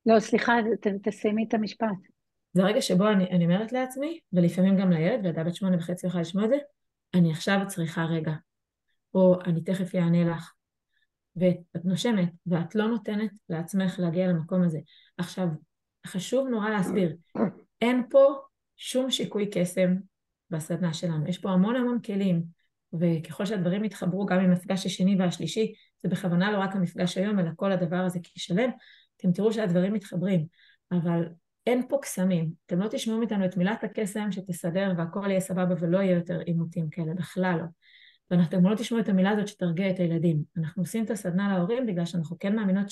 לא, סליחה, תסיימי את המשפט. זה הרגע שבו אני אומרת לעצמי, ולפעמים גם לילד, וילדה בת 8.5 יוכל לשמוע את זה, אני עכשיו צריכה רגע, או אני תכף יענה לך, ואת נושמת, ואת לא נותנת לעצמך להגיע למקום הזה. עכשיו, חשוב נורא להסביר, אין פה שום שיקוי קסם בסדנה שלנו, יש פה המון המון כלים, וככל שהדברים יתחברו גם עם המפגש השני והשלישי, זה בכוונה לא רק המפגש היום, אלא כל הדבר הזה כשלם, אתם תראו שהדברים מתחברים, אבל אין פה קסמים, אתם לא תשמעו מאיתנו את מילת הקסם שתסדר והכל יהיה סבבה ולא יהיה יותר עימותים כאלה, בכלל לא. ואתם לא תשמעו את המילה הזאת שתרגיע את הילדים. אנחנו עושים את הסדנה להורים בגלל שאנחנו כן מאמינות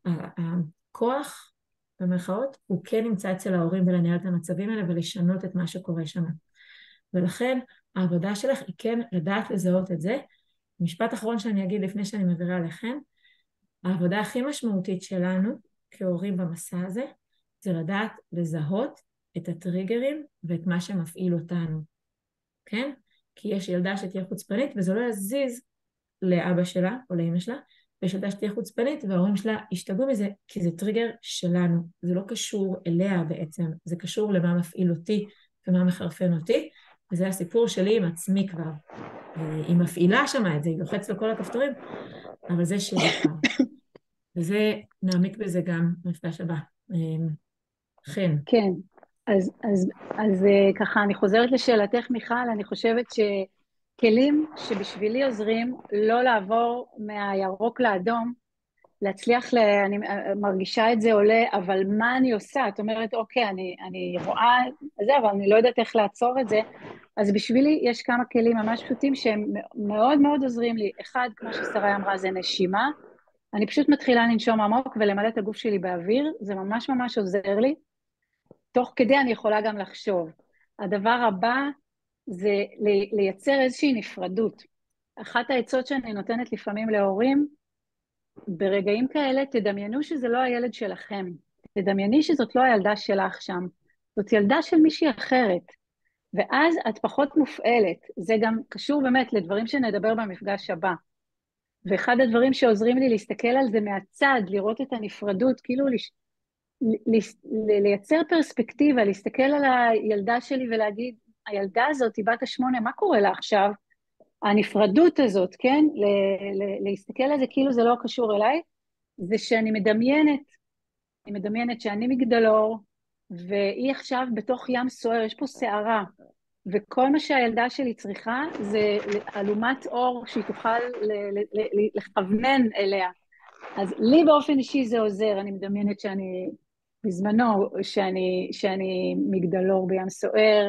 שהכוח, במרכאות, הוא כן נמצא אצל ההורים ולנהל את המצבים האלה ולשנות את מה שקורה שם. ולכן העבודה שלך היא כן לדעת לזהות את זה. משפט אחרון שאני אגיד לפני שאני מעבירה עליכם, העבודה הכי משמעותית שלנו כהורים במסע הזה, זה לדעת לזהות את הטריגרים ואת מה שמפעיל אותנו. כן? כי יש ילדה שתהיה חוצפנית וזה לא יזיז לאבא שלה או לאמא שלה, ויש ילדה שתהיה חוצפנית וההורים שלה ישתגעו מזה, כי זה טריגר שלנו. זה לא קשור אליה בעצם, זה קשור למה מפעיל אותי ומה מחרפן אותי, וזה הסיפור שלי עם עצמי כבר. היא מפעילה שמה את זה, היא לוחצת לכל הכפתורים, אבל זה שלי כבר. וזה, נעמיק בזה גם במפגש הבא. חן. כן, אז ככה, אני חוזרת לשאלתך, מיכל, אני חושבת שכלים שבשבילי עוזרים לא לעבור מהירוק לאדום, להצליח, אני מרגישה את זה עולה, אבל מה אני עושה? את אומרת, אוקיי, אני רואה את זה, אבל אני לא יודעת איך לעצור את זה, אז בשבילי יש כמה כלים ממש פשוטים שהם מאוד מאוד עוזרים לי. אחד, כמו ששרה אמרה, זה נשימה. אני פשוט מתחילה לנשום עמוק ולמלא את הגוף שלי באוויר, זה ממש ממש עוזר לי. תוך כדי אני יכולה גם לחשוב. הדבר הבא זה לייצר איזושהי נפרדות. אחת העצות שאני נותנת לפעמים להורים, ברגעים כאלה תדמיינו שזה לא הילד שלכם. תדמייני שזאת לא הילדה שלך שם. זאת ילדה של מישהי אחרת. ואז את פחות מופעלת. זה גם קשור באמת לדברים שנדבר במפגש הבא. ואחד הדברים שעוזרים לי להסתכל על זה מהצד, לראות את הנפרדות, כאילו לייצר פרספקטיבה, להסתכל על הילדה שלי ולהגיד, הילדה הזאת היא בת 8, מה קורה לה עכשיו? הנפרדות הזאת, כן? להסתכל על זה כאילו זה לא קשור אליי, זה שאני מדמיינת שאני מגדלור, והיא עכשיו בתוך ים סוער, יש פה שערה, וכל מה שהילדה שלי צריכה זה אלומת אור שהיא תוכל לכוונן אליה. אז לי באופן אישי זה עוזר, אני מדמיינת שאני, בזמנו, שאני מגדלור בים סוער,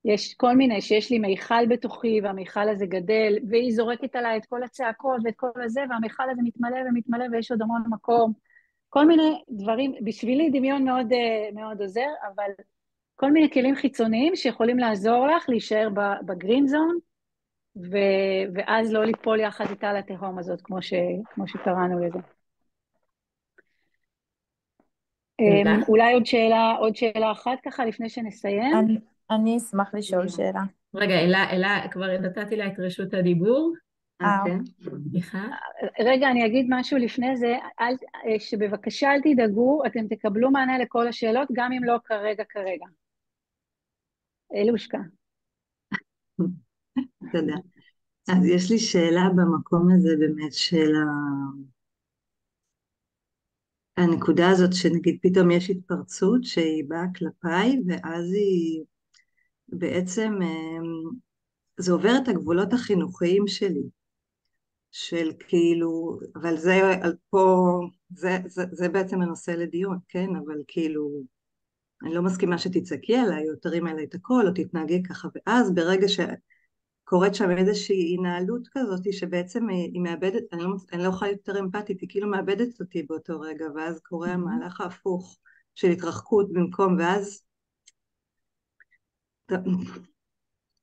יש כל מיני, שיש לי מיכל בתוכי, והמיכל הזה גדל, והיא זורקת עליי את כל הצעקות ואת כל הזה, והמיכל הזה מתמלא ומתמלא, ויש עוד המון מקום. כל מיני דברים, בשבילי דמיון מאוד, מאוד עוזר, אבל כל מיני כלים חיצוניים שיכולים לעזור לך להישאר בגרין זון, ואז לא ליפול יחד איתה לתהום הזאת, כמו שקראנו לזה. אולי עוד שאלה אחת ככה לפני שנסיים? אני אשמח לשאול שאלה. רגע, אלה, כבר נתתי לה את רשות הדיבור. סליחה. רגע, אני אגיד משהו לפני זה, שבבקשה אל תדאגו, אתם תקבלו מענה לכל השאלות, גם אם לא כרגע. אלושקה. תודה. אז יש לי שאלה במקום הזה באמת של הנקודה הזאת שנגיד פתאום יש התפרצות שהיא באה כלפיי ואז היא בעצם זה עובר את הגבולות החינוכיים שלי של כאילו, אבל זה פה, זה בעצם הנושא לדיון, כן? אבל כאילו אני לא מסכימה שתצעקי עליי או תרים עליי את הכל או תתנהגי ככה, ואז ברגע שקורית שם איזושהי התנהלות כזאת שבעצם היא מאבדת, אני לא יכולה יותר אמפתית, היא כאילו מאבדת אותי באותו רגע, ואז קורה המהלך ההפוך של התרחקות במקום, ואז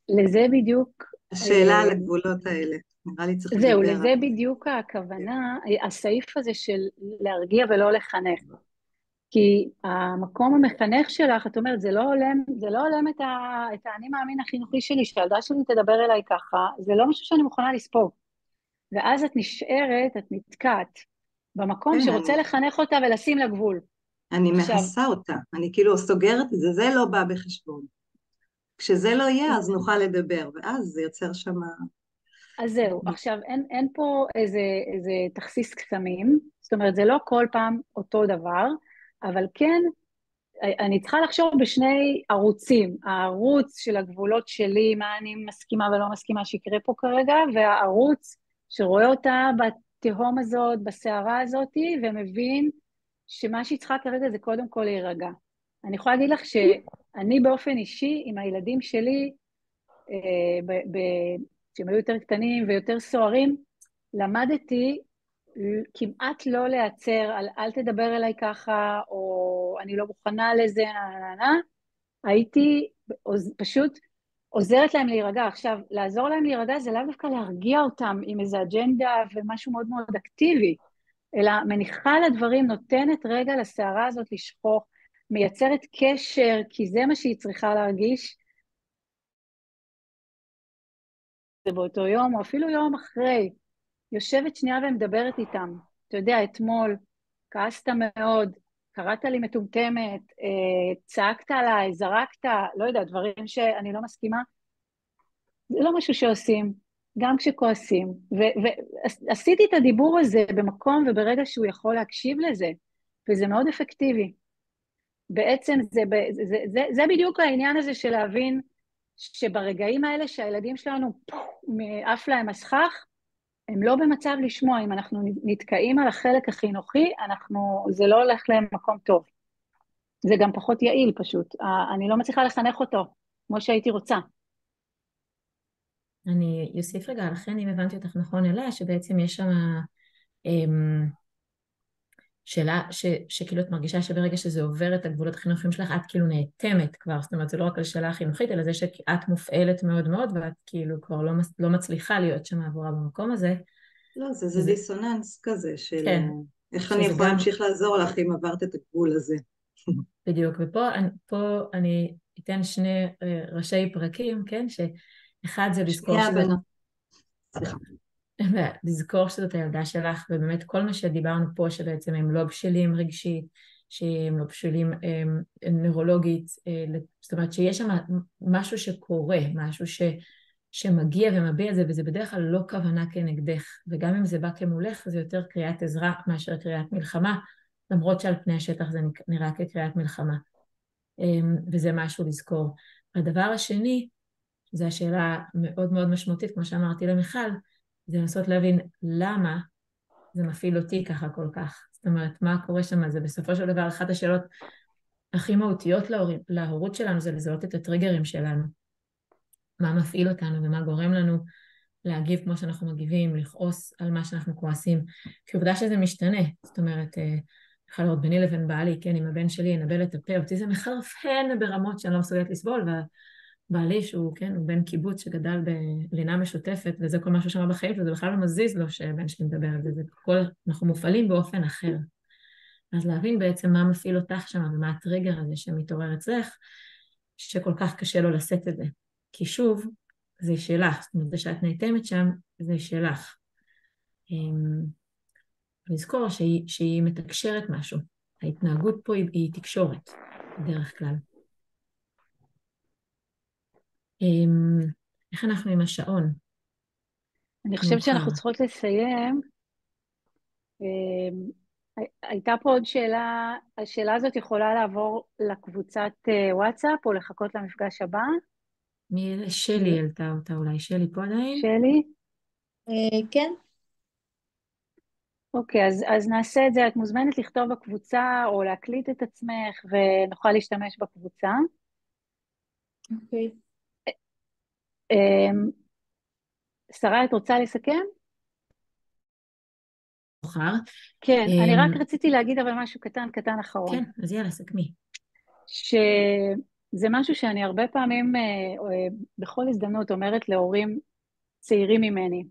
לזה בדיוק השאלה על הגבולות האלה, נראה לי צריך זהו, לזה בדיוק הכוונה, הסעיף הזה של להרגיע ולא לחנך. כי המקום המחנך שלך, את אומרת, זה לא הולם את האני מאמין החינוכי שלי, שהילדה שלי תדבר אליי ככה, זה לא משהו שאני מוכנה לספוג. ואז את נשארת, את נתקעת, במקום שרוצה לחנך אותה ולשים לה גבול. אני מהסה אותה, אני כאילו סוגרת את זה, זה לא בא בחשבון. כשזה לא יהיה, אז נוכל לדבר, ואז זה יוצר שם... אז זהו, עכשיו אין פה איזה תכסיס קסמים, זאת אומרת, זה לא כל פעם אותו דבר, אבל כן, אני צריכה לחשוב בשני ערוצים, הערוץ של הגבולות שלי, מה אני מסכימה ולא מסכימה שיקרה פה כרגע, והערוץ שרואה אותה בתהום הזאת, בסערה הזאת, ומבין שמה שהיא צריכה כרגע זה קודם כל להירגע. אני יכולה להגיד לך שאני באופן אישי, עם הילדים שלי, כשהם היו יותר קטנים ויותר סוערים, למדתי כמעט לא להיעצר על אל תדבר אליי ככה, או אני לא מוכנה לזה, הייתי פשוט עוזרת להם להירגע. עכשיו, לעזור להם להירגע זה לאו דווקא להרגיע אותם עם איזו אג'נדה ומשהו מאוד מאוד אקטיבי, אלא מניחה לדברים, נותנת רגע לסערה הזאת לשכוח, מייצרת קשר, כי זה מה שהיא צריכה להרגיש, זה באותו יום, או אפילו יום אחרי, יושבת שנייה ומדברת איתם. אתה יודע, אתמול כעסת מאוד, קראת לי מטומטמת, צעקת עליי, זרקת, לא יודע, דברים שאני לא מסכימה, זה לא משהו שעושים, גם כשכועסים, ועשיתי את הדיבור הזה במקום וברגע שהוא יכול להקשיב לזה, וזה מאוד אפקטיבי. בעצם זה בדיוק העניין הזה של להבין שברגעים האלה שהילדים שלנו עף להם הסכך, הם לא במצב לשמוע. אם אנחנו נתקעים על החלק החינוכי, זה לא הולך להם מקום טוב. זה גם פחות יעיל פשוט. אני לא מצליחה לחנך אותו כמו שהייתי רוצה. אני אוסיף רגע, לכן אם הבנתי אותך נכון אליה, שבעצם יש שם שאלה שכאילו את מרגישה שברגע שזה עובר את הגבולות החינוכיים שלך, את כאילו נאטמת כבר, זאת אומרת, זה לא רק על שאלה החינוכית, אלא זה שאת מופעלת מאוד מאוד, ואת כאילו כבר לא מצליחה להיות שם עבורה במקום הזה. לא, זה דיסוננס כזה של כן, איך אני יכולה להמשיך לעזור לך אם עברת את הגבול הזה. בדיוק, ופה אני אתן שני ראשי פרקים, כן, שאחד זה לזכור שזאת הילדה שלך, ובאמת כל מה שדיברנו פה, שבעצם הם לא בשלים רגשית, שהם לא בשלים נוירולוגית, זאת אומרת שיש שם משהו שקורה, משהו שמגיע ומביע את זה, וזה בדרך כלל לא כוונה כנגדך, וגם אם זה בא כמולך, זה יותר קריאת עזרה מאשר קריאת מלחמה, למרות שעל פני השטח זה נראה כקריאת מלחמה, וזה משהו לזכור. הדבר השני, זו השאלה מאוד מאוד משמעותית, כמו שאמרתי למיכל, זה לנסות להבין למה זה מפעיל אותי ככה כל כך. זאת אומרת, מה קורה שם? זה בסופו של דבר, אחת השאלות הכי מהותיות להורות שלנו, זה לזהות את הטריגרים שלנו. מה מפעיל אותנו ומה גורם לנו להגיב כמו שאנחנו מגיבים, לכעוס על מה שאנחנו כועסים. כי עובדה שזה משתנה. זאת אומרת, יכול להיות ביני לבין בעלי, כן, אם הבן שלי ינבל את הפה, אותי זה מחרפן ברמות שאני לא מסוגלת לסבול, בעלי שהוא, כן, הוא בן קיבוץ שגדל בלינה משותפת, וזה כל מה שהוא שמע בחיים, וזה בכלל לא מזיז לו שבן שלי מדבר על זה, אנחנו מופעלים באופן אחר. אז להבין בעצם מה מפעיל אותך שם, ומה הטריגר הזה שמתעורר אצלך, שכל כך קשה לו לשאת את זה. כי שוב, זה שלך, זאת אומרת, זה שאת נאטמת שם, זה שלך. לזכור שהיא מתקשרת משהו. ההתנהגות פה היא תקשורת, בדרך כלל. איך אנחנו עם השעון? אני חושבת שאנחנו צריכות לסיים. הייתה פה עוד שאלה, השאלה הזאת יכולה לעבור לקבוצת וואטסאפ או לחכות למפגש הבא? שלי העלתה אותה אולי, שלי פה עדיין? שלי? כן. אוקיי, אז נעשה את זה, את מוזמנת לכתוב בקבוצה או להקליט את עצמך ונוכל להשתמש בקבוצה. אוקיי. שרה, את רוצה לסכם? כן, אני רק רציתי להגיד אבל משהו קטן אחרון. כן, אז יאללה, סכמי. שזה משהו שאני הרבה פעמים בכל הזדמנות אומרת להורים צעירים ממני.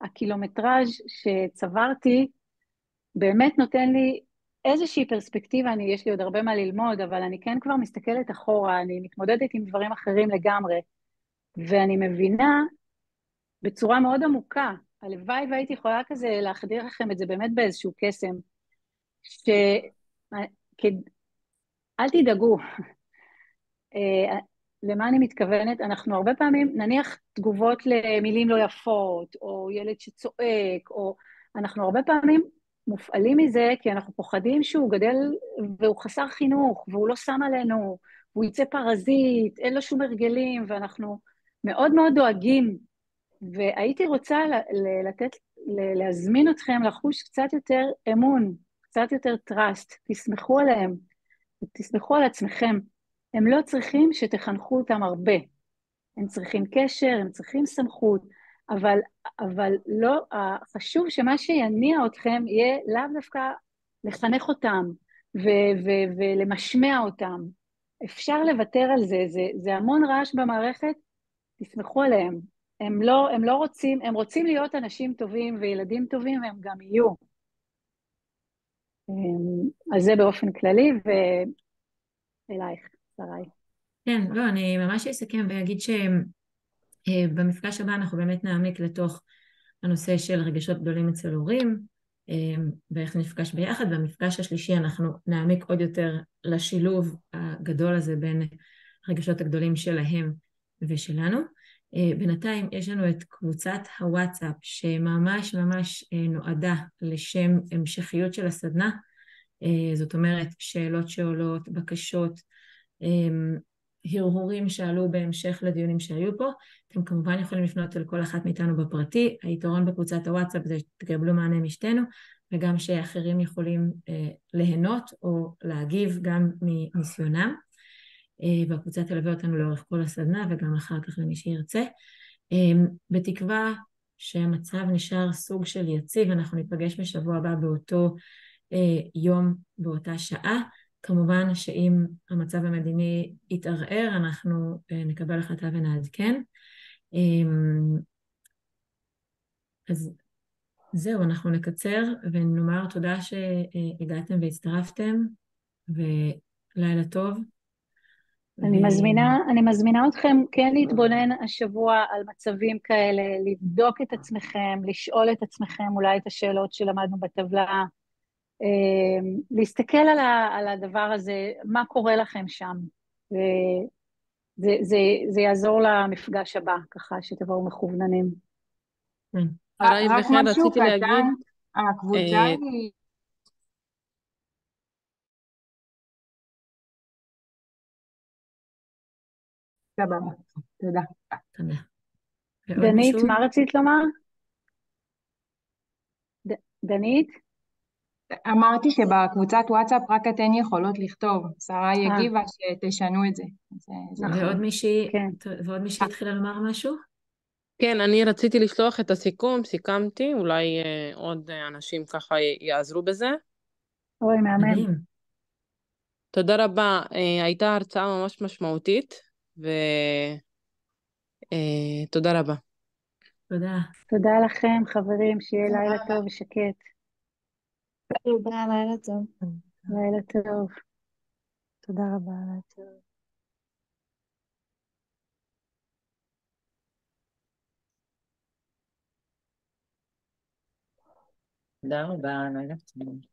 הקילומטראז' שצברתי באמת נותן לי איזושהי פרספקטיבה, יש לי עוד הרבה מה ללמוד, אבל אני כן כבר מסתכלת אחורה, אני מתמודדת עם דברים אחרים לגמרי, ואני מבינה בצורה מאוד עמוקה, הלוואי והייתי יכולה כזה להחדיר לכם את זה באמת באיזשהו קסם, אל תדאגו, למה אני מתכוונת? אנחנו הרבה פעמים נניח תגובות למילים לא יפות, או ילד שצועק, או אנחנו הרבה פעמים מופעלים מזה, כי אנחנו פוחדים שהוא גדל והוא חסר חינוך, והוא לא שם עלינו, והוא יצא פרזיט, אין לו שום הרגלים, ואנחנו מאוד מאוד דואגים, והייתי רוצה להזמין אתכם לחוש קצת יותר אמון, קצת יותר טראסט, תסמכו עליהם, תסמכו על עצמכם, הם לא צריכים שתחנכו אותם הרבה, הם צריכים קשר, הם צריכים סמכות, אבל לא, חשוב שמה שיניע אתכם יהיה לאו דווקא לחנך אותם ולמשמע אותם. אפשר לוותר על זה, זה המון רעש במערכת, תסמכו עליהם. הם לא רוצים, הם רוצים להיות אנשים טובים וילדים טובים, הם גם יהיו. אז זה באופן כללי, ואלייך, שרי. כן, לא, אני ממש אסכם ואגיד שבמפגש הבא אנחנו באמת נעמיק לתוך הנושא של רגשות גדולים אצל הורים, ואיך נפגש ביחד. במפגש השלישי אנחנו נעמיק עוד יותר לשילוב הגדול הזה בין הרגשות הגדולים שלהם ושלנו. בינתיים יש לנו את קבוצת הוואטסאפ שממש ממש נועדה לשם המשכיות של הסדנה, זאת אומרת שאלות שעולות, בקשות, הרהורים שעלו בהמשך לדיונים שהיו פה. אתם כמובן יכולים לפנות אל כל אחת מאיתנו בפרטי. היתרון בקבוצת הוואטסאפ זה שתקבלו מענה משתנו, וגם שאחרים יכולים ליהנות או להגיב גם מניסיונם. והקבוצה תלווה אותנו לאורך כל הסדנה וגם אחר כך למי שירצה. בתקווה שהמצב נשאר סוג של יציב, אנחנו ניפגש בשבוע הבא באותו יום באותה שעה. כמובן שאם המצב המדיני יתערער, אנחנו נקבל החלטה ונעדכן. אז זהו, אנחנו נקצר ונאמר תודה שהגעתם והצטרפתם, ולילה טוב. אני מזמינה אתכם כן להתבונן השבוע על מצבים כאלה, לבדוק את עצמכם, לשאול את עצמכם אולי את השאלות שלמדנו בטבלה, להסתכל על הדבר הזה, מה קורה לכם שם, וזה יעזור למפגש הבא, ככה שתבואו מכווננים. רק משהו קטן, הקבוצה היא... סבבה, תודה. דנית, מה רצית לומר? דנית? אמרתי שבקבוצת וואטסאפ רק אתן יכולות לכתוב. שרי הגיבה שתשנו את זה. ועוד מישהי התחילה לומר משהו? כן, אני רציתי לשלוח את הסיכום, סיכמתי, אולי עוד אנשים ככה יעזרו בזה. אוי, מהמם. תודה רבה, הייתה הרצאה ממש משמעותית, ותודה רבה. תודה. תודה לכם, חברים, שיהיה לילה טוב ושקט. תודה, לילה טוב. לילה טוב. תודה רבה, לילה טוב. תודה רבה, לילה טוב.